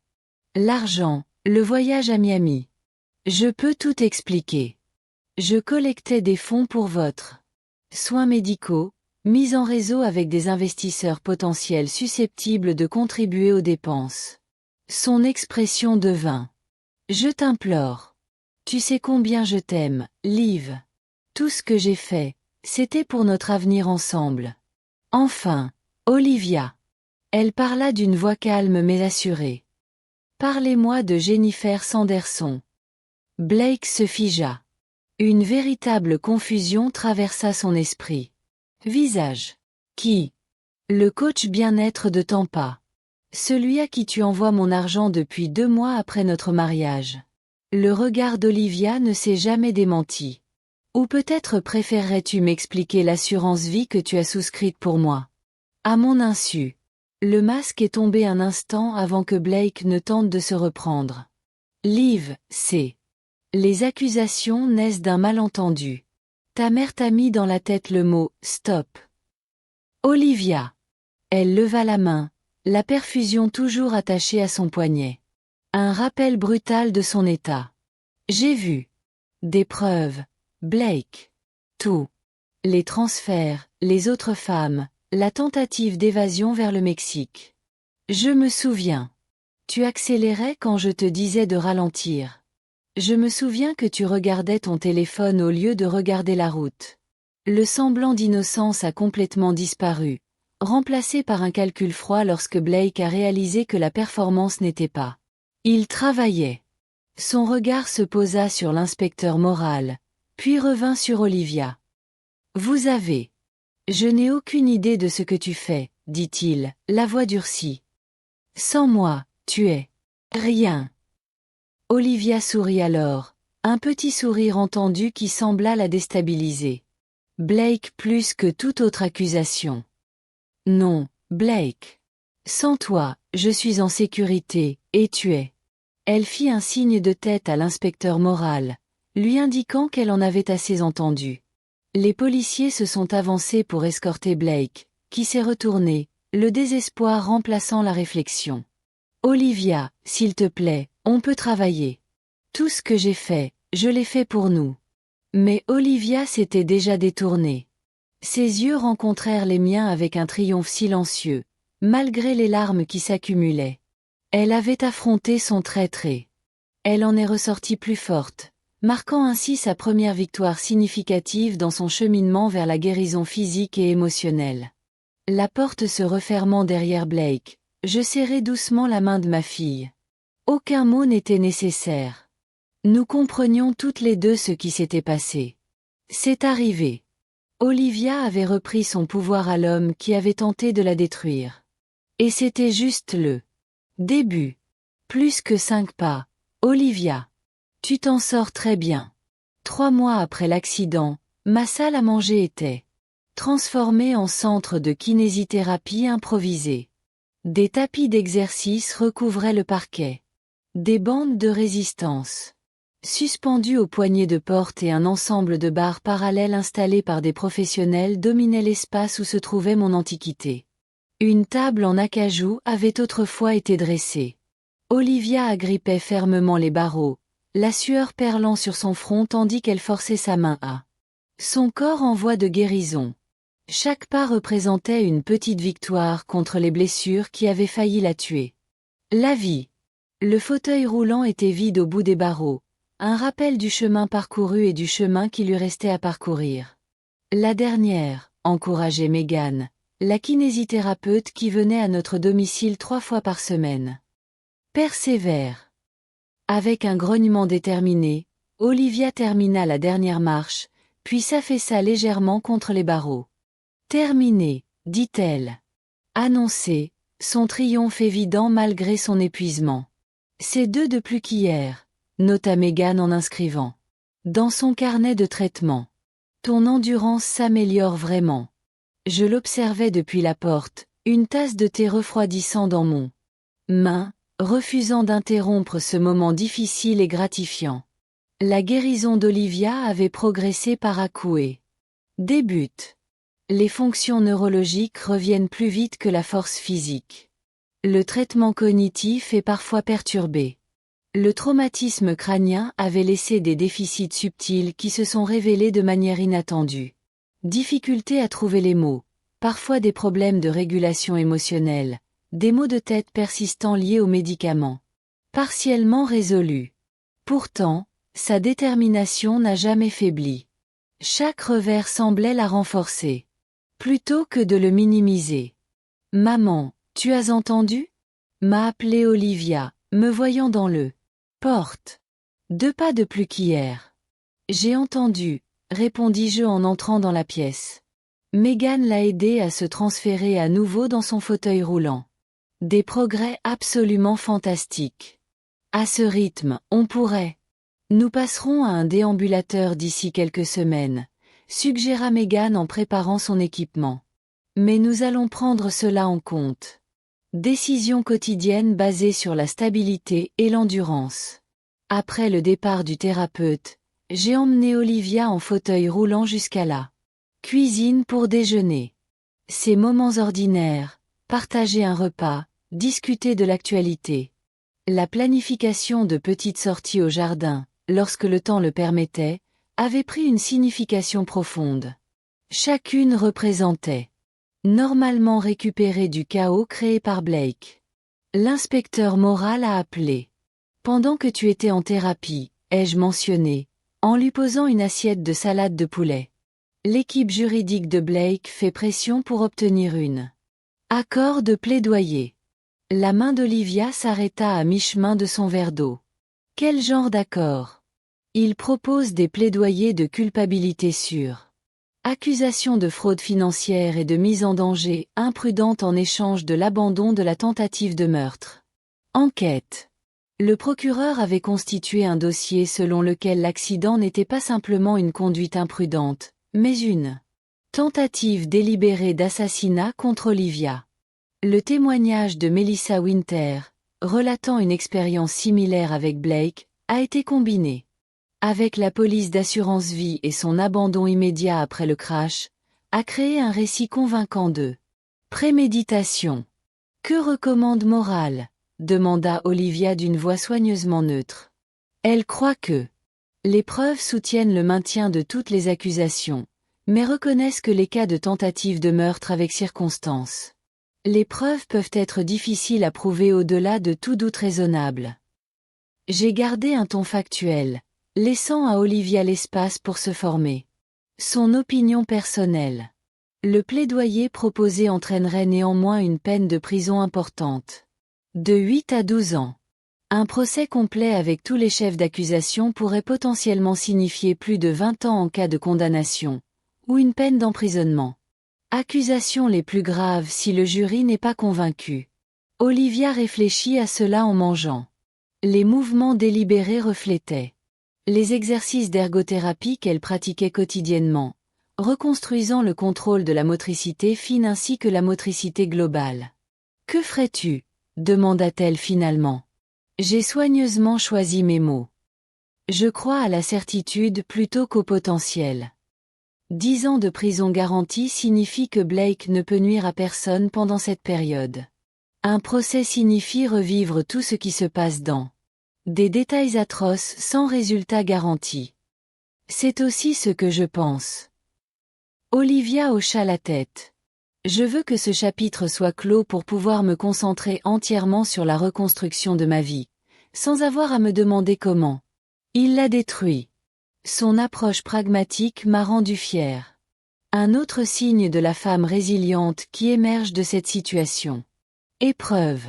L'argent, le voyage à Miami. Je peux tout expliquer. Je collectais des fonds pour votre soins médicaux, mis en réseau avec des investisseurs potentiels susceptibles de contribuer aux dépenses. Son expression devint. Je t'implore. Tu sais combien je t'aime, Liv. Tout ce que j'ai fait, c'était pour notre avenir ensemble. Enfin, Olivia. Elle parla d'une voix calme mais assurée. Parlez-moi de Jennifer Sanderson. Blake se figea. Une véritable confusion traversa son esprit. Visage. Qui? Le coach bien-être de Tampa. Celui à qui tu envoies mon argent depuis 2 mois après notre mariage. Le regard d'Olivia ne s'est jamais démenti. Ou peut-être préférerais-tu m'expliquer l'assurance vie que tu as souscrite pour moi? À mon insu. Le masque est tombé un instant avant que Blake ne tente de se reprendre. Liv, c'est. Les accusations naissent d'un malentendu. Ta mère t'a mis dans la tête le mot « stop ». Olivia. Elle leva la main, la perfusion toujours attachée à son poignet. Un rappel brutal de son état. J'ai vu. Des preuves. Blake. Tout. Les transferts, les autres femmes, la tentative d'évasion vers le Mexique. Je me souviens. Tu accélérais quand je te disais de ralentir. Je me souviens que tu regardais ton téléphone au lieu de regarder la route. Le semblant d'innocence a complètement disparu, remplacé par un calcul froid lorsque Blake a réalisé que la performance n'était pas. Il travaillait. Son regard se posa sur l'inspecteur Moral, puis revint sur Olivia. Vous avez. Je n'ai aucune idée de ce que tu fais, dit-il, la voix durcie. Sans moi, tu es. Rien. Olivia sourit alors, un petit sourire entendu qui sembla la déstabiliser. Blake plus que toute autre accusation. Non, Blake. Sans toi, je suis en sécurité, et tu es. Elle fit un signe de tête à l'inspecteur Moral, lui indiquant qu'elle en avait assez entendu. Les policiers se sont avancés pour escorter Blake, qui s'est retourné, le désespoir remplaçant la réflexion. Olivia, s'il te plaît, on peut travailler. Tout ce que j'ai fait, je l'ai fait pour nous. Mais Olivia s'était déjà détournée. Ses yeux rencontrèrent les miens avec un triomphe silencieux, malgré les larmes qui s'accumulaient. Elle avait affronté son traître et elle en est ressortie plus forte, marquant ainsi sa première victoire significative dans son cheminement vers la guérison physique et émotionnelle. La porte se refermant derrière Blake, je serrai doucement la main de ma fille. Aucun mot n'était nécessaire. Nous comprenions toutes les deux ce qui s'était passé. C'est arrivé. Olivia avait repris son pouvoir à l'homme qui avait tenté de la détruire. Et c'était juste le début. Plus que 5 pas. Olivia. Tu t'en sors très bien. 3 mois après l'accident, ma salle à manger était transformée en centre de kinésithérapie improvisée. Des tapis d'exercice recouvraient le parquet. Des bandes de résistance suspendues aux poignées de porte et un ensemble de barres parallèles installées par des professionnels dominaient l'espace où se trouvait mon antiquité. Une table en acajou avait autrefois été dressée. Olivia agrippait fermement les barreaux, la sueur perlant sur son front tandis qu'elle forçait sa main à son corps en voie de guérison. Chaque pas représentait une petite victoire contre les blessures qui avaient failli la tuer. La vie. Le fauteuil roulant était vide au bout des barreaux, un rappel du chemin parcouru et du chemin qui lui restait à parcourir. La dernière, encourageait Megan, la kinésithérapeute qui venait à notre domicile 3 fois par semaine. Persévère. Avec un grognement déterminé, Olivia termina la dernière marche, puis s'affaissa légèrement contre les barreaux. Terminé, dit-elle. Annoncé, son triomphe évident malgré son épuisement. C'est 2 de plus qu'hier, nota Megan en inscrivant dans son carnet de traitement. Ton endurance s'améliore vraiment. Je l'observais depuis la porte, une tasse de thé refroidissant dans mon main, refusant d'interrompre ce moment difficile et gratifiant. La guérison d'Olivia avait progressé par à-coups. Débute. Les fonctions neurologiques reviennent plus vite que la force physique. Le traitement cognitif est parfois perturbé. Le traumatisme crânien avait laissé des déficits subtils qui se sont révélés de manière inattendue. Difficulté à trouver les mots, parfois des problèmes de régulation émotionnelle, des maux de tête persistants liés aux médicaments. Partiellement résolus. Pourtant, sa détermination n'a jamais faibli. Chaque revers semblait la renforcer. Plutôt que de le minimiser. « Maman, tu as entendu ?» m'a appelé Olivia, me voyant dans le porte. 2 pas de plus qu'hier. J'ai entendu, répondis-je en entrant dans la pièce. Megan l'a aidé à se transférer à nouveau dans son fauteuil roulant. Des progrès absolument fantastiques. À ce rythme, on pourrait. Nous passerons à un déambulateur d'ici quelques semaines, suggéra Megan en préparant son équipement. Mais nous allons prendre cela en compte. Décision quotidienne basée sur la stabilité et l'endurance. Après le départ du thérapeute, j'ai emmené Olivia en fauteuil roulant jusqu'à la cuisine pour déjeuner. Ces moments ordinaires, partager un repas, discuter de l'actualité. La planification de petites sorties au jardin, lorsque le temps le permettait, avait pris une signification profonde. Chacune représentait normalement récupéré du chaos créé par Blake. L'inspecteur moral a appelé. Pendant que tu étais en thérapie, ai-je mentionné, en lui posant une assiette de salade de poulet. L'équipe juridique de Blake fait pression pour obtenir une accord de plaidoyer. La main d'Olivia s'arrêta à mi-chemin de son verre d'eau. Quel genre d'accord? Il propose des plaidoyers de culpabilité sûre. Accusation de fraude financière et de mise en danger imprudente en échange de l'abandon de la tentative de meurtre. Enquête. Le procureur avait constitué un dossier selon lequel l'accident n'était pas simplement une conduite imprudente, mais une tentative délibérée d'assassinat contre Olivia. Le témoignage de Melissa Winter, relatant une expérience similaire avec Blake, a été combiné avec la police d'assurance vie et son abandon immédiat après le crash, a créé un récit convaincant de préméditation. Que recommande Morale? Demanda Olivia d'une voix soigneusement neutre. Elle croit que les preuves soutiennent le maintien de toutes les accusations, mais reconnaissent que les cas de tentative de meurtre avec circonstance Les preuves peuvent être difficiles à prouver au-delà de tout doute raisonnable. J'ai gardé un ton factuel, laissant à Olivia l'espace pour se former. Son opinion personnelle. Le plaidoyer proposé entraînerait néanmoins une peine de prison importante. De 8 à 12 ans. Un procès complet avec tous les chefs d'accusation pourrait potentiellement signifier plus de 20 ans en cas de condamnation, ou une peine d'emprisonnement. Accusations les plus graves si le jury n'est pas convaincu. Olivia réfléchit à cela en mangeant. Les mouvements délibérés reflétaient les exercices d'ergothérapie qu'elle pratiquait quotidiennement, reconstruisant le contrôle de la motricité fine ainsi que la motricité globale. « Que ferais-tu » demanda-t-elle finalement. J'ai soigneusement choisi mes mots. Je crois à la certitude plutôt qu'au potentiel. 10 ans de prison garantie signifie que Blake ne peut nuire à personne pendant cette période. Un procès signifie revivre tout ce qui se passe dans des détails atroces sans résultat garanti. C'est aussi ce que je pense. Olivia hocha la tête. Je veux que ce chapitre soit clos pour pouvoir me concentrer entièrement sur la reconstruction de ma vie, sans avoir à me demander comment. Il l'a détruit. Son approche pragmatique m'a rendu fière. Un autre signe de la femme résiliente qui émerge de cette situation. Épreuve.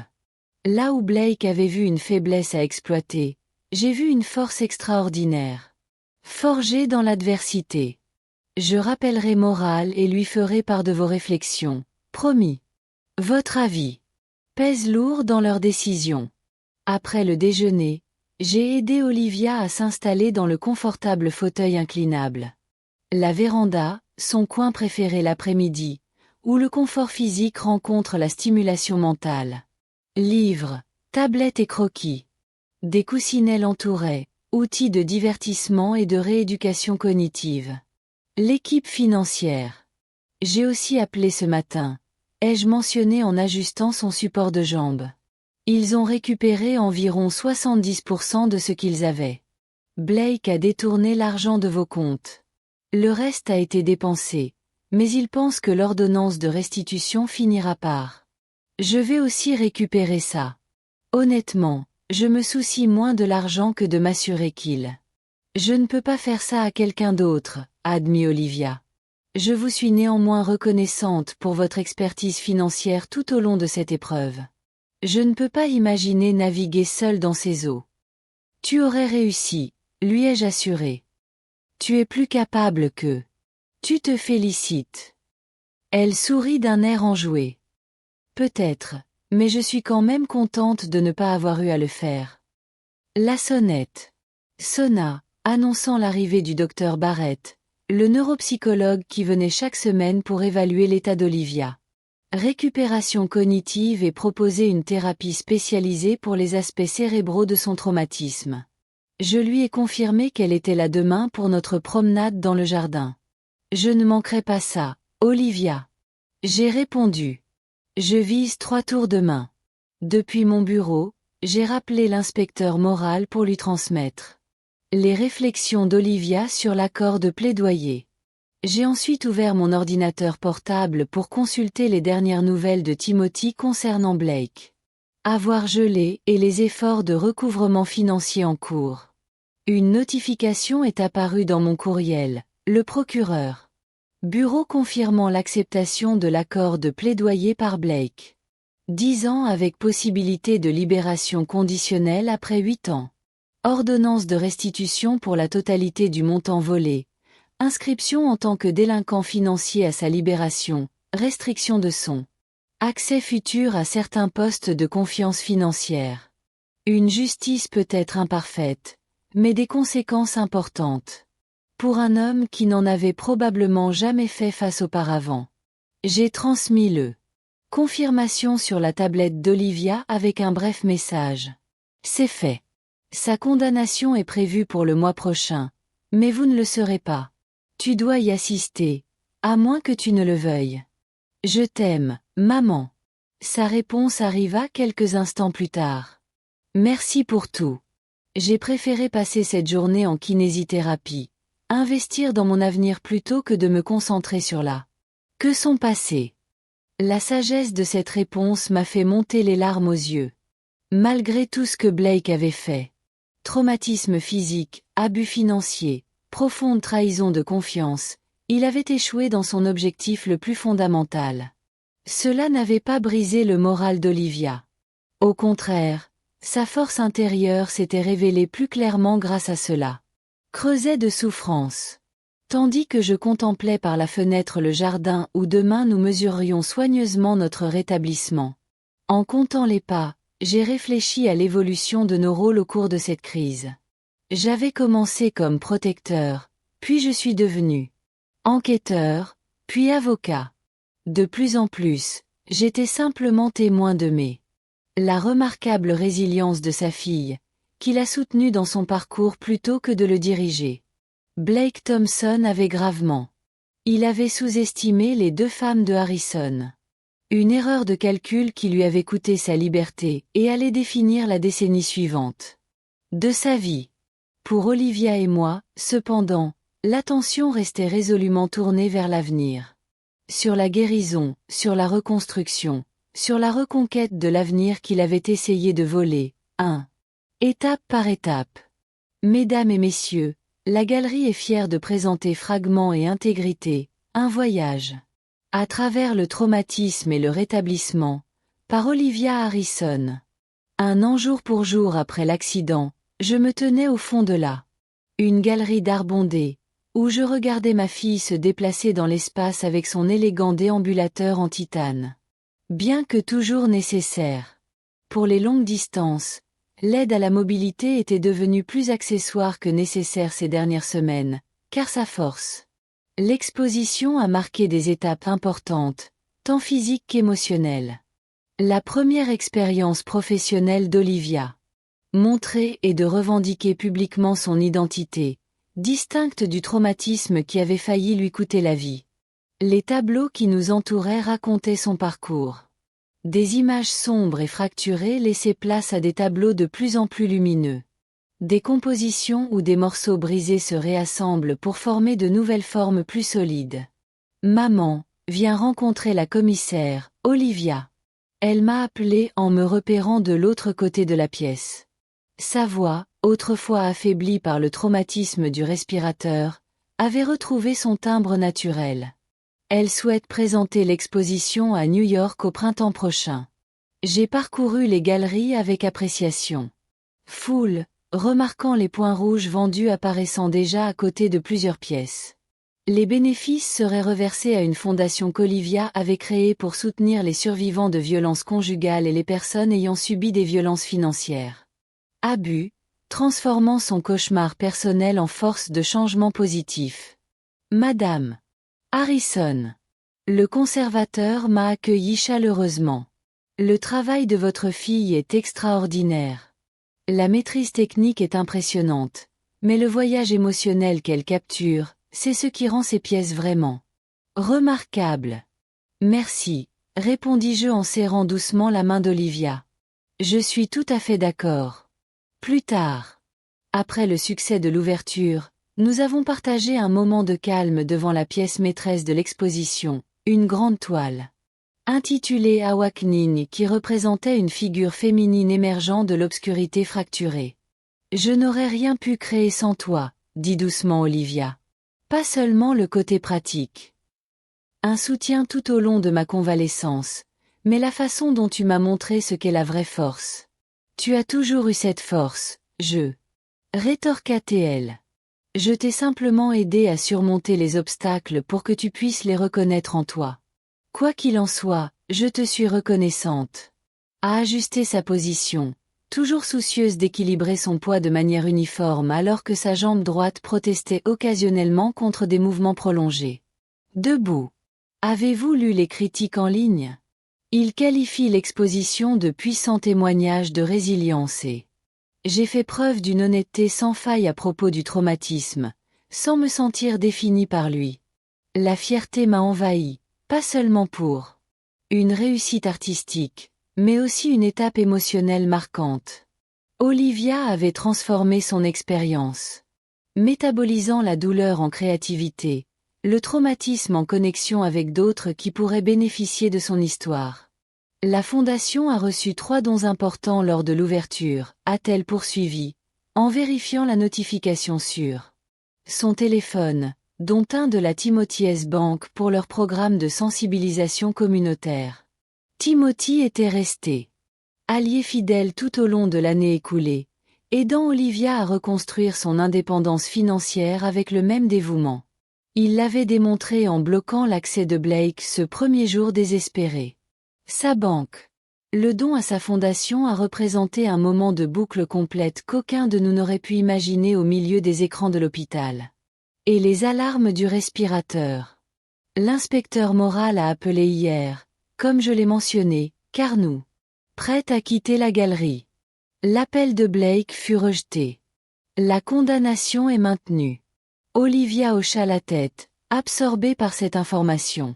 Là où Blake avait vu une faiblesse à exploiter, j'ai vu une force extraordinaire. Forgée dans l'adversité. Je rappellerai Moral et lui ferai part de vos réflexions, promis. Votre avis pèse lourd dans leurs décisions. Après le déjeuner, j'ai aidé Olivia à s'installer dans le confortable fauteuil inclinable. La véranda, son coin préféré l'après-midi, où le confort physique rencontre la stimulation mentale. Livres, tablettes et croquis. Des coussinets l'entouraient, outils de divertissement et de rééducation cognitive. L'équipe financière. J'ai aussi appelé ce matin, ai-je mentionné en ajustant son support de jambe. Ils ont récupéré environ 70% de ce qu'ils avaient. Blake a détourné l'argent de vos comptes. Le reste a été dépensé, mais il pense que l'ordonnance de restitution finira par. Je vais aussi récupérer ça. Honnêtement, je me soucie moins de l'argent que de m'assurer qu'il. Je ne peux pas faire ça à quelqu'un d'autre, a admis Olivia. Je vous suis néanmoins reconnaissante pour votre expertise financière tout au long de cette épreuve. Je ne peux pas imaginer naviguer seule dans ces eaux. Tu aurais réussi, lui ai-je assuré. Tu es plus capable que. Tu te félicites. Elle sourit d'un air enjoué. Peut-être, mais je suis quand même contente de ne pas avoir eu à le faire. La sonnette sonna, annonçant l'arrivée du docteur Barrett, le neuropsychologue qui venait chaque semaine pour évaluer l'état d'Olivia. Récupération cognitive et proposer une thérapie spécialisée pour les aspects cérébraux de son traumatisme. Je lui ai confirmé qu'elle était là demain pour notre promenade dans le jardin. Je ne manquerai pas ça, Olivia. J'ai répondu. Je vise 3 tours demain. Depuis mon bureau, j'ai rappelé l'inspecteur Moral pour lui transmettre les réflexions d'Olivia sur l'accord de plaidoyer. J'ai ensuite ouvert mon ordinateur portable pour consulter les dernières nouvelles de Timothy concernant Blake. Avoir gelé et les efforts de recouvrement financier en cours. Une notification est apparue dans mon courriel, le procureur. Bureau confirmant l'acceptation de l'accord de plaidoyer par Blake. 10 ans avec possibilité de libération conditionnelle après 8 ans. Ordonnance de restitution pour la totalité du montant volé. Inscription en tant que délinquant financier à sa libération, restriction de son accès futur à certains postes de confiance financière. Une justice peut être imparfaite, mais des conséquences importantes. Pour un homme qui n'en avait probablement jamais fait face auparavant. J'ai transmis le confirmation sur la tablette d'Olivia avec un bref message. C'est fait. Sa condamnation est prévue pour le mois prochain, mais vous ne le serez pas. Tu dois y assister, à moins que tu ne le veuilles. Je t'aime, maman. Sa réponse arriva quelques instants plus tard. Merci pour tout. J'ai préféré passer cette journée en kinésithérapie. Investir dans mon avenir plutôt que de me concentrer sur là. Que son passé. La sagesse de cette réponse m'a fait monter les larmes aux yeux. Malgré tout ce que Blake avait fait. Traumatisme physique, abus financier, profonde trahison de confiance, il avait échoué dans son objectif le plus fondamental. Cela n'avait pas brisé le moral d'Olivia. Au contraire, sa force intérieure s'était révélée plus clairement grâce à cela. Creuset de souffrance. Tandis que je contemplais par la fenêtre le jardin où demain nous mesurerions soigneusement notre rétablissement. En comptant les pas, j'ai réfléchi à l'évolution de nos rôles au cours de cette crise. J'avais commencé comme protecteur, puis je suis devenu enquêteur, puis avocat. De plus en plus, j'étais simplement témoin de la remarquable résilience de sa fille, qui l'a soutenue dans son parcours plutôt que de le diriger. Blake Thompson avait gravement. Il avait sous-estimé les 2 femmes de Harrison. Une erreur de calcul qui lui avait coûté sa liberté et allait définir la décennie suivante de sa vie. Pour Olivia et moi, cependant, l'attention restait résolument tournée vers l'avenir. Sur la guérison, sur la reconstruction, sur la reconquête de l'avenir qu'il avait essayé de voler, étape par étape. Mesdames et messieurs, la galerie est fière de présenter Fragments et Intégrité, un voyage à travers le traumatisme et le rétablissement, par Olivia Harrison. Un an jour pour jour après l'accident, je me tenais au fond de une galerie d'art bondé, où je regardais ma fille se déplacer dans l'espace avec son élégant déambulateur en titane. Bien que toujours nécessaire pour les longues distances, l'aide à la mobilité était devenue plus accessoire que nécessaire ces dernières semaines, car sa force. L'exposition a marqué des étapes importantes, tant physiques qu'émotionnelles. La première expérience professionnelle d'Olivia. Montrer et de revendiquer publiquement son identité, distincte du traumatisme qui avait failli lui coûter la vie. Les tableaux qui nous entouraient racontaient son parcours. Des images sombres et fracturées laissaient place à des tableaux de plus en plus lumineux. Des compositions où des morceaux brisés se réassemblent pour former de nouvelles formes plus solides. Maman, viens rencontrer la commissaire, Olivia. Elle m'a appelé en me repérant de l'autre côté de la pièce. Sa voix, autrefois affaiblie par le traumatisme du respirateur, avait retrouvé son timbre naturel. Elle souhaite présenter l'exposition à New York au printemps prochain. J'ai parcouru les galeries avec appréciation. Foule, remarquant les points rouges vendus apparaissant déjà à côté de plusieurs pièces. Les bénéfices seraient reversés à une fondation qu'Olivia avait créée pour soutenir les survivants de violences conjugales et les personnes ayant subi des violences financières. Abus, transformant son cauchemar personnel en force de changement positif. Madame Harrison. Le conservateur m'a accueilli chaleureusement. Le travail de votre fille est extraordinaire. La maîtrise technique est impressionnante, mais le voyage émotionnel qu'elle capture, c'est ce qui rend ces pièces vraiment remarquables. Merci, répondis-je en serrant doucement la main d'Olivia. Je suis tout à fait d'accord. Plus tard. Après le succès de l'ouverture, nous avons partagé un moment de calme devant la pièce maîtresse de l'exposition, une grande toile intitulée Awakening qui représentait une figure féminine émergeant de l'obscurité fracturée. Je n'aurais rien pu créer sans toi, dit doucement Olivia. Pas seulement le côté pratique. Un soutien tout au long de ma convalescence, mais la façon dont tu m'as montré ce qu'est la vraie force. Tu as toujours eu cette force, rétorqua-t-elle. Je t'ai simplement aidé à surmonter les obstacles pour que tu puisses les reconnaître en toi. Quoi qu'il en soit, je te suis reconnaissante. A ajusté sa position, toujours soucieuse d'équilibrer son poids de manière uniforme alors que sa jambe droite protestait occasionnellement contre des mouvements prolongés. Debout. Avez-vous lu les critiques en ligne? Ils qualifient l'exposition de puissant témoignage de résilience et j'ai fait preuve d'une honnêteté sans faille à propos du traumatisme, sans me sentir définie par lui. La fierté m'a envahi, pas seulement pour une réussite artistique, mais aussi une étape émotionnelle marquante. Olivia avait transformé son expérience, métabolisant la douleur en créativité, Le traumatisme en connexion avec d'autres qui pourraient bénéficier de son histoire. La Fondation a reçu 3 dons importants lors de l'ouverture, a-t-elle poursuivi, en vérifiant la notification sur son téléphone, dont un de la Timothy S. Bank pour leur programme de sensibilisation communautaire. Timothy était resté allié fidèle tout au long de l'année écoulée, aidant Olivia à reconstruire son indépendance financière avec le même dévouement. Il l'avait démontré en bloquant l'accès de Blake ce premier jour désespéré. Sa banque. Le don à sa fondation a représenté un moment de boucle complète qu'aucun de nous n'aurait pu imaginer au milieu des écrans de l'hôpital. Et les alarmes du respirateur. L'inspecteur moral a appelé hier, comme je l'ai mentionné, car nous, prête à quitter la galerie. L'appel de Blake fut rejeté. La condamnation est maintenue. Olivia hocha la tête, absorbée par cette information.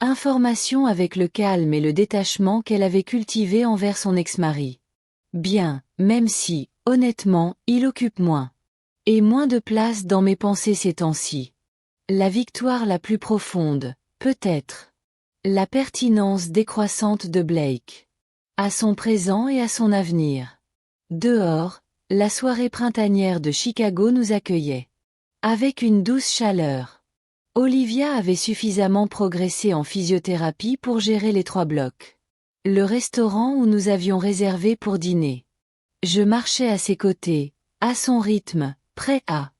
Information avec le calme et le détachement qu'elle avait cultivé envers son ex-mari. Bien, même si, honnêtement, il occupe moins. Et moins de place dans mes pensées ces temps-ci. La victoire la plus profonde, peut-être. La pertinence décroissante de Blake. À son présent et à son avenir. Dehors, la soirée printanière de Chicago nous accueillait. Avec une douce chaleur. Olivia avait suffisamment progressé en physiothérapie pour gérer les 3 blocs. Le restaurant où nous avions réservé pour dîner. Je marchais à ses côtés, à son rythme, prêt à.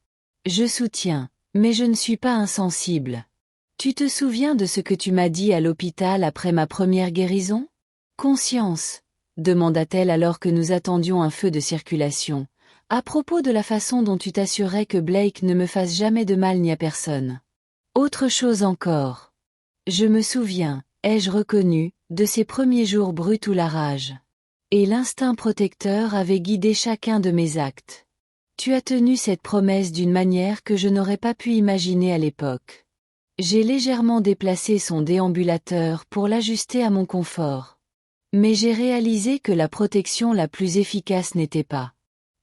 Je soutiens, mais je ne suis pas insensible. Tu te souviens de ce que tu m'as dit à l'hôpital après ma première guérison? Conscience, demanda-t-elle alors que nous attendions un feu de circulation, à propos de la façon dont tu t'assurais que Blake ne me fasse jamais de mal ni à personne. Autre chose encore. Je me souviens, ai-je reconnu, de ces premiers jours bruts où la rage et l'instinct protecteur avaient guidé chacun de mes actes. Tu as tenu cette promesse d'une manière que je n'aurais pas pu imaginer à l'époque. J'ai légèrement déplacé son déambulateur pour l'ajuster à mon confort. Mais j'ai réalisé que la protection la plus efficace n'était pas.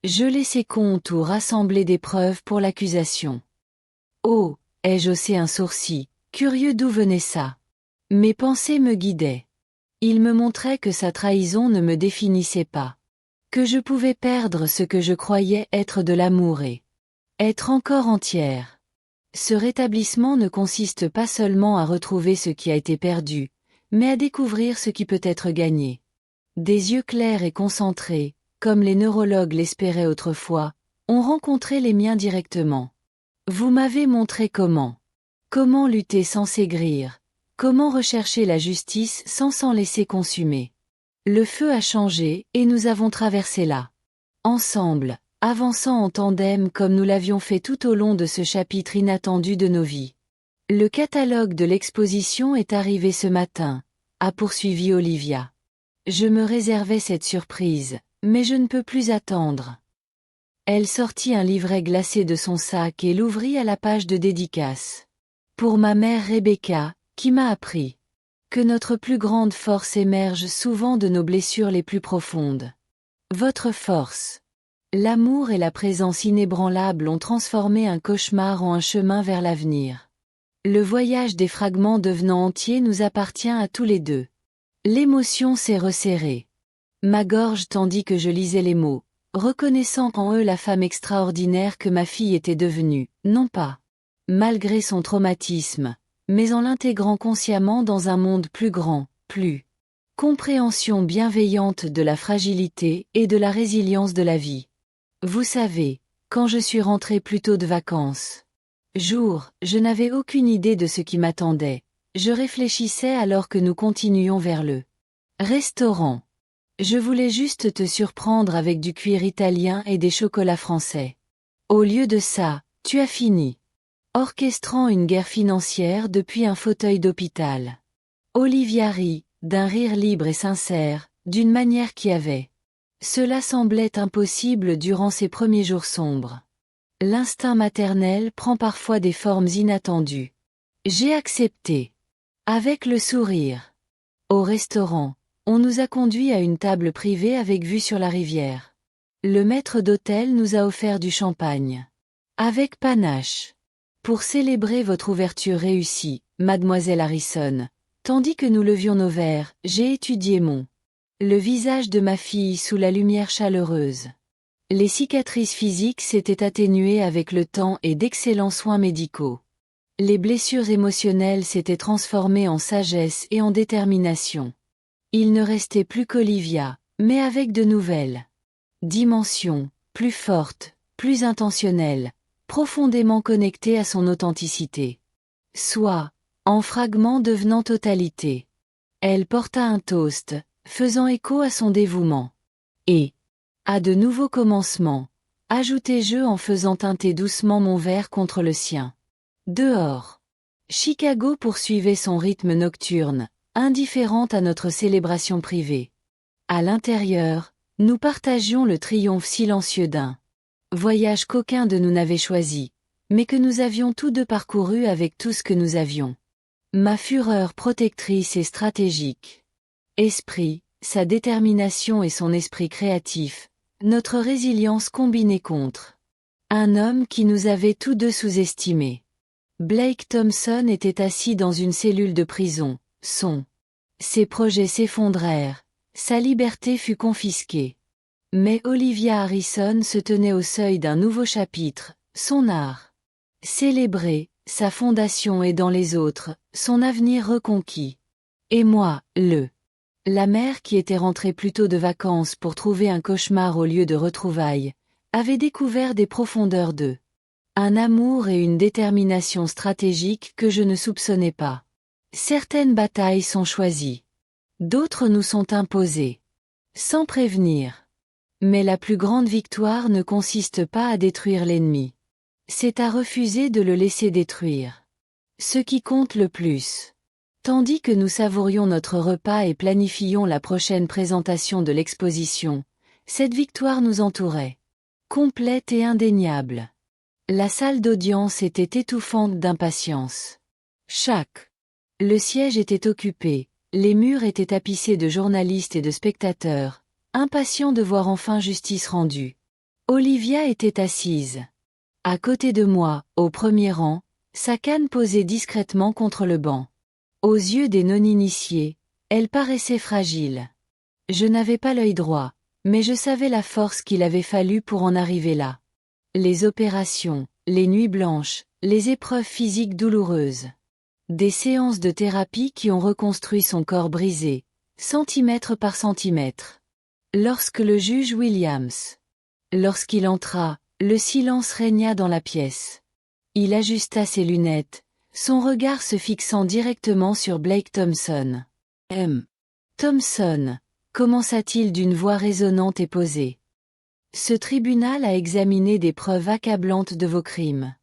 Je laissais compte ou rassembler des preuves pour l'accusation. Oh, ai-je haussé un sourcil, curieux d'où venait ça. Mes pensées me guidaient. Il me montrait que sa trahison ne me définissait pas. Que je pouvais perdre ce que je croyais être de l'amour et être encore entière. Ce rétablissement ne consiste pas seulement à retrouver ce qui a été perdu, mais à découvrir ce qui peut être gagné. Des yeux clairs et concentrés, comme les neurologues l'espéraient autrefois, ont rencontré les miens directement. Vous m'avez montré comment. Comment lutter sans s'aigrir, comment rechercher la justice sans s'en laisser consumer. Le feu a changé et nous avons traversé là. Ensemble, avançant en tandem comme nous l'avions fait tout au long de ce chapitre inattendu de nos vies. Le catalogue de l'exposition est arrivé ce matin, a poursuivi Olivia. Je me réservais cette surprise, mais je ne peux plus attendre. Elle sortit un livret glacé de son sac et l'ouvrit à la page de dédicace. Pour ma mère Rebecca, qui m'a appris que notre plus grande force émerge souvent de nos blessures les plus profondes. Votre force. L'amour et la présence inébranlable ont transformé un cauchemar en un chemin vers l'avenir. Le voyage des fragments devenant entiers nous appartient à tous les deux. L'émotion s'est resserrée. Ma gorge tandis que je lisais les mots, reconnaissant en eux la femme extraordinaire que ma fille était devenue, non pas malgré son traumatisme, mais en l'intégrant consciemment dans un monde plus grand, plus compréhension bienveillante de la fragilité et de la résilience de la vie. Vous savez, quand je suis rentrée plus tôt de vacances, je n'avais aucune idée de ce qui m'attendait. Je réfléchissais alors que nous continuions vers le restaurant. Je voulais juste te surprendre avec du cuir italien et des chocolats français. Au lieu de ça, tu as fini orchestrant une guerre financière depuis un fauteuil d'hôpital. Olivia rit, d'un rire libre et sincère, d'une manière qui avait. Cela semblait impossible durant ces premiers jours sombres. L'instinct maternel prend parfois des formes inattendues. J'ai accepté. Avec le sourire. Au restaurant, on nous a conduits à une table privée avec vue sur la rivière. Le maître d'hôtel nous a offert du champagne. Avec panache. Pour célébrer votre ouverture réussie, mademoiselle Harrison, tandis que nous levions nos verres, j'ai étudié le visage de ma fille sous la lumière chaleureuse. Les cicatrices physiques s'étaient atténuées avec le temps et d'excellents soins médicaux. Les blessures émotionnelles s'étaient transformées en sagesse et en détermination. Il ne restait plus qu'Olivia, mais avec de nouvelles dimensions, plus fortes, plus intentionnelles, profondément connectées à son authenticité. Soit, en fragments devenant totalité. Elle porta un toast, faisant écho à son dévouement. Et, à de nouveaux commencements, ajoutai-je en faisant teinter doucement mon verre contre le sien. Dehors. Chicago poursuivait son rythme nocturne, indifférente à notre célébration privée. À l'intérieur, nous partagions le triomphe silencieux d'un voyage qu'aucun de nous n'avait choisi, mais que nous avions tous deux parcouru avec tout ce que nous avions. Ma fureur protectrice et stratégique. Esprit, sa détermination et son esprit créatif, notre résilience combinée contre un homme qui nous avait tous deux sous-estimés. Blake Thompson était assis dans une cellule de prison, ses projets s'effondrèrent, sa liberté fut confisquée. Mais Olivia Harrison se tenait au seuil d'un nouveau chapitre, son art célébré, sa fondation et dans les autres, son avenir reconquis. Et moi, la mère qui était rentrée plus tôt de vacances pour trouver un cauchemar au lieu de retrouvailles, avait découvert des profondeurs un amour et une détermination stratégique que je ne soupçonnais pas. Certaines batailles sont choisies. D'autres nous sont imposées. Sans prévenir. Mais la plus grande victoire ne consiste pas à détruire l'ennemi. C'est à refuser de le laisser détruire. Ce qui compte le plus. Tandis que nous savourions notre repas et planifions la prochaine présentation de l'exposition, cette victoire nous entourait. Complète et indéniable. La salle d'audience était étouffante d'impatience. Le siège était occupé, les murs étaient tapissés de journalistes et de spectateurs, impatients de voir enfin justice rendue. Olivia était assise. À côté de moi, au premier rang, sa canne posée discrètement contre le banc. Aux yeux des non-initiés, elle paraissait fragile. Je n'avais pas l'œil droit, mais je savais la force qu'il avait fallu pour en arriver là. Les opérations, les nuits blanches, les épreuves physiques douloureuses. Des séances de thérapie qui ont reconstruit son corps brisé, centimètre par centimètre. Lorsque le juge lorsqu'il entra, le silence régna dans la pièce. Il ajusta ses lunettes, son regard se fixant directement sur Blake Thompson. Thompson, commença-t-il d'une voix résonnante et posée. Ce tribunal a examiné des preuves accablantes de vos crimes.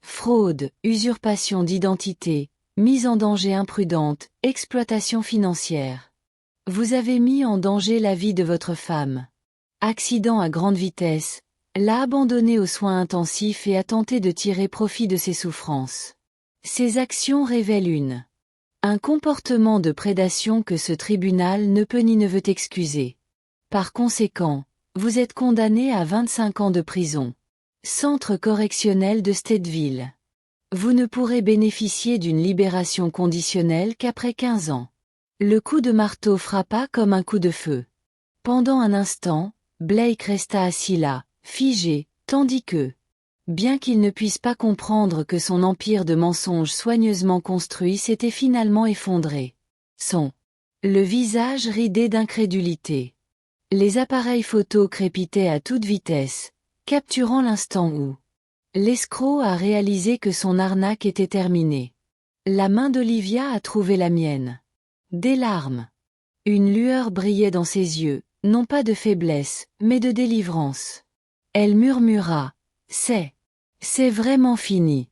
Fraude, usurpation d'identité, mise en danger imprudente, exploitation financière. Vous avez mis en danger la vie de votre femme. Accident à grande vitesse, l'a abandonnée aux soins intensifs et a tenté de tirer profit de ses souffrances. Ces actions révèlent un comportement de prédation que ce tribunal ne peut ni ne veut excuser. Par conséquent, vous êtes condamné à 25 ans de prison. Centre correctionnel de Stateville. Vous ne pourrez bénéficier d'une libération conditionnelle qu'après 15 ans. Le coup de marteau frappa comme un coup de feu. Pendant un instant, Blake resta assis là, figé, tandis que, bien qu'il ne puisse pas comprendre que son empire de mensonges soigneusement construit s'était finalement effondré. Le visage ridé d'incrédulité. Les appareils photo crépitaient à toute vitesse, capturant l'instant où l'escroc a réalisé que son arnaque était terminée. La main d'Olivia a trouvé la mienne. Des larmes. Une lueur brillait dans ses yeux, non pas de faiblesse, mais de délivrance. Elle murmura, « C'est vraiment fini. »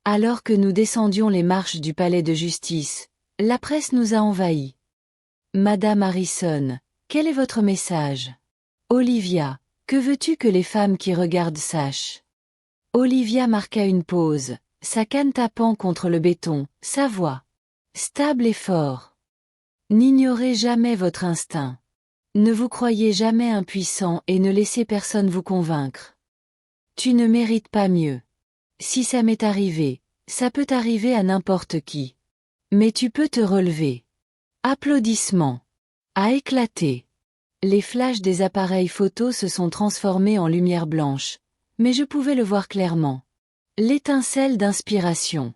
Alors que nous descendions les marches du palais de justice, la presse nous a envahis. « Madame Harrison, quel est votre message? » « Olivia, que veux-tu que les femmes qui regardent sachent? » Olivia marqua une pause, sa canne tapant contre le béton, sa voix stable et fort. « N'ignorez jamais votre instinct. Ne vous croyez jamais impuissant et ne laissez personne vous convaincre. Tu ne mérites pas mieux. Si ça m'est arrivé, ça peut arriver à n'importe qui. Mais tu peux te relever. Applaudissements. A éclaté. Les flashs des appareils photo se sont transformés en lumière blanche, mais je pouvais le voir clairement. L'étincelle d'inspiration.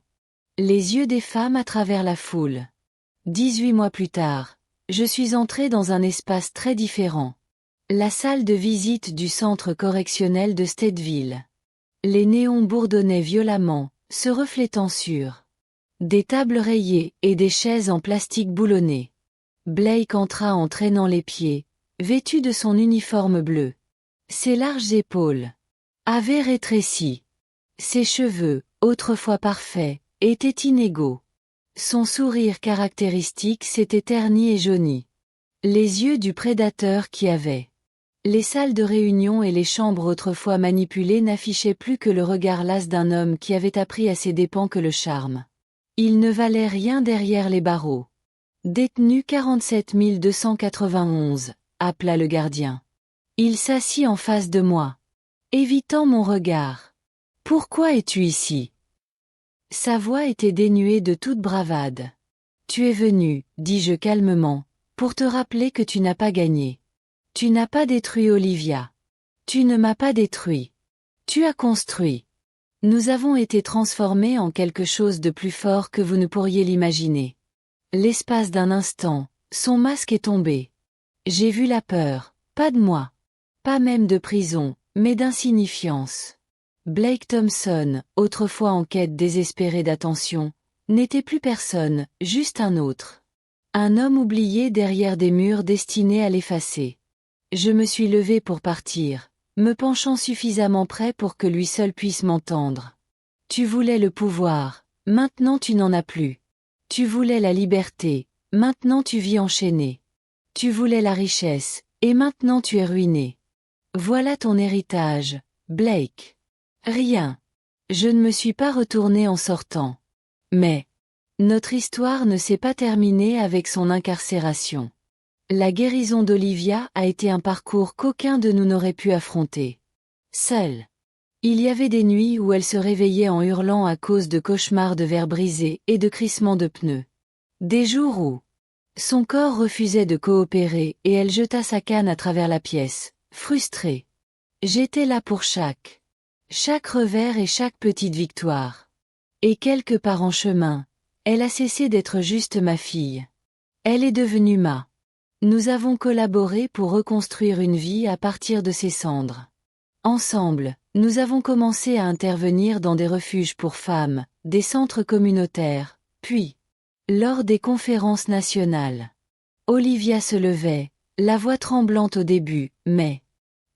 Les yeux des femmes à travers la foule. 18 mois plus tard, je suis entré dans un espace très différent. La salle de visite du centre correctionnel de Stateville. Les néons bourdonnaient violemment, se reflétant sur des tables rayées et des chaises en plastique boulonné. Blake entra en traînant les pieds, vêtu de son uniforme bleu. Ses larges épaules avaient rétréci. Ses cheveux, autrefois parfaits, étaient inégaux. Son sourire caractéristique s'était terni et jauni. Les yeux du prédateur qui avait. Les salles de réunion et les chambres autrefois manipulées n'affichaient plus que le regard las d'un homme qui avait appris à ses dépens que le charme. Il ne valait rien derrière les barreaux. Détenu 47 291, appela le gardien. Il s'assit en face de moi, évitant mon regard. Pourquoi es-tu ici? Sa voix était dénuée de toute bravade. Tu es venu, dis-je calmement, pour te rappeler que tu n'as pas gagné. Tu n'as pas détruit Olivia. Tu ne m'as pas détruit. Tu as construit. Nous avons été transformés en quelque chose de plus fort que vous ne pourriez l'imaginer. L'espace d'un instant, son masque est tombé. J'ai vu la peur, pas de moi. Pas même de prison, mais d'insignifiance. Blake Thompson, autrefois en quête désespérée d'attention, n'était plus personne, juste un autre. Un homme oublié derrière des murs destinés à l'effacer. Je me suis levé pour partir, me penchant suffisamment près pour que lui seul puisse m'entendre. Tu voulais le pouvoir, maintenant tu n'en as plus. Tu voulais la liberté, maintenant tu vis enchaîné. Tu voulais la richesse, et maintenant tu es ruiné. Voilà ton héritage, Blake. Rien. Je ne me suis pas retourné en sortant. Mais notre histoire ne s'est pas terminée avec son incarcération. La guérison d'Olivia a été un parcours qu'aucun de nous n'aurait pu affronter. Seul. Il y avait des nuits où elle se réveillait en hurlant à cause de cauchemars de verres brisés et de crissements de pneus. Des jours où son corps refusait de coopérer et elle jeta sa canne à travers la pièce, frustrée. J'étais là pour chaque revers et chaque petite victoire. Et quelque part en chemin, elle a cessé d'être juste ma fille. Elle est devenue ma. Nous avons collaboré pour reconstruire une vie à partir de ses cendres. Ensemble, nous avons commencé à intervenir dans des refuges pour femmes, des centres communautaires, puis, lors des conférences nationales. Olivia se levait, la voix tremblante au début, mais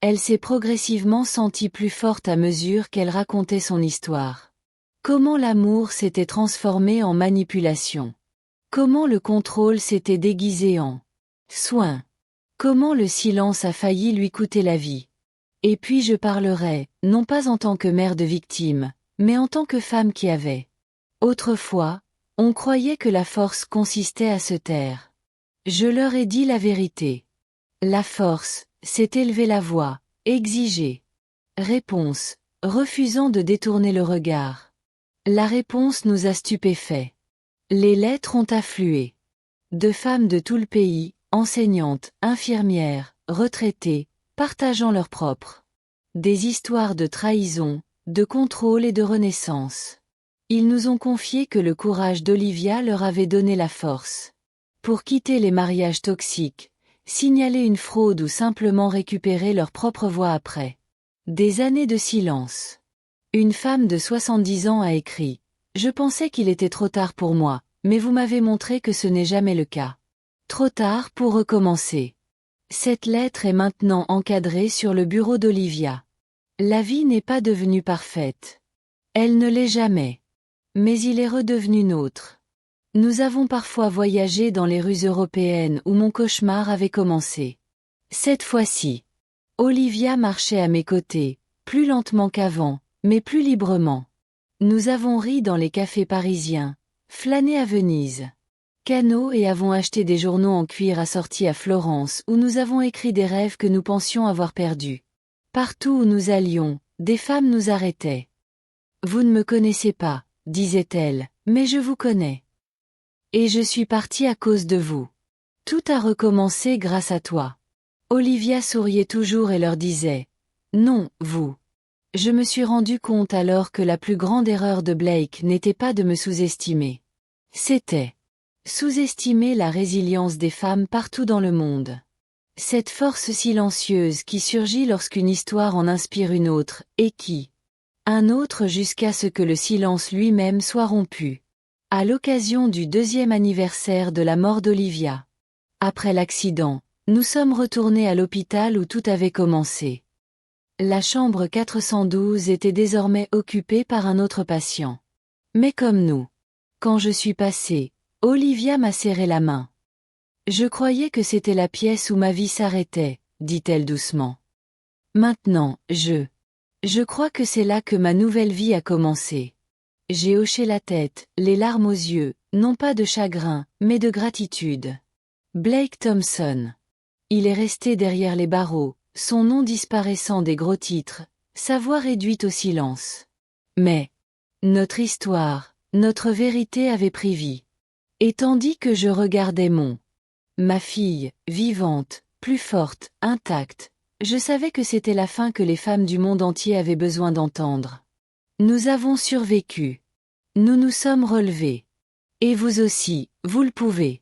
elle s'est progressivement sentie plus forte à mesure qu'elle racontait son histoire. Comment l'amour s'était transformé en manipulation. Comment le contrôle s'était déguisé en soin. Comment le silence a failli lui coûter la vie. Et puis je parlerai, non pas en tant que mère de victime, mais en tant que femme qui avait. Autrefois, on croyait que la force consistait à se taire. Je leur ai dit la vérité. La force, c'est élever la voix, exiger. Réponse, refusant de détourner le regard. La réponse nous a stupéfaits. Les lettres ont afflué. De femmes de tout le pays, enseignantes, infirmières, retraitées, partageant leurs propres. Des histoires de trahison, de contrôle et de renaissance. Ils nous ont confié que le courage d'Olivia leur avait donné la force. Pour quitter les mariages toxiques, signaler une fraude ou simplement récupérer leur propre voix après. Des années de silence. Une femme de 70 ans a écrit « Je pensais qu'il était trop tard pour moi, mais vous m'avez montré que ce n'est jamais le cas. Trop tard pour recommencer. » Cette lettre est maintenant encadrée sur le bureau d'Olivia. La vie n'est pas devenue parfaite. Elle ne l'est jamais. Mais il est redevenu nôtre. Nous avons parfois voyagé dans les rues européennes où mon cauchemar avait commencé. Cette fois-ci, Olivia marchait à mes côtés, plus lentement qu'avant, mais plus librement. Nous avons ri dans les cafés parisiens, flâné à Venise. Canaux et avons acheté des journaux en cuir assortis à Florence où nous avons écrit des rêves que nous pensions avoir perdus. Partout où nous allions, des femmes nous arrêtaient. Vous ne me connaissez pas, disait-elle, mais je vous connais. Et je suis partie à cause de vous. Tout a recommencé grâce à toi. Olivia souriait toujours et leur disait, non, vous. Je me suis rendu compte alors que la plus grande erreur de Blake n'était pas de me sous-estimer. C'était sous-estimer la résilience des femmes partout dans le monde. Cette force silencieuse qui surgit lorsqu'une histoire en inspire une autre, et qui, un autre jusqu'à ce que le silence lui-même soit rompu. À l'occasion du 2e anniversaire de la mort d'Olivia. Après l'accident, nous sommes retournés à l'hôpital où tout avait commencé. La chambre 412 était désormais occupée par un autre patient. Mais comme nous. Quand je suis passée, Olivia m'a serré la main. Je croyais que c'était la pièce où ma vie s'arrêtait, dit-elle doucement. Maintenant, je crois que c'est là que ma nouvelle vie a commencé. J'ai hoché la tête, les larmes aux yeux, non pas de chagrin, mais de gratitude. Blake Thompson. Il est resté derrière les barreaux, son nom disparaissant des gros titres, sa voix réduite au silence. Mais notre histoire, notre vérité avait pris vie. Et tandis que je regardais ma fille, vivante, plus forte, intacte, je savais que c'était la fin que les femmes du monde entier avaient besoin d'entendre. Nous avons survécu. Nous nous sommes relevés. Et vous aussi, vous le pouvez.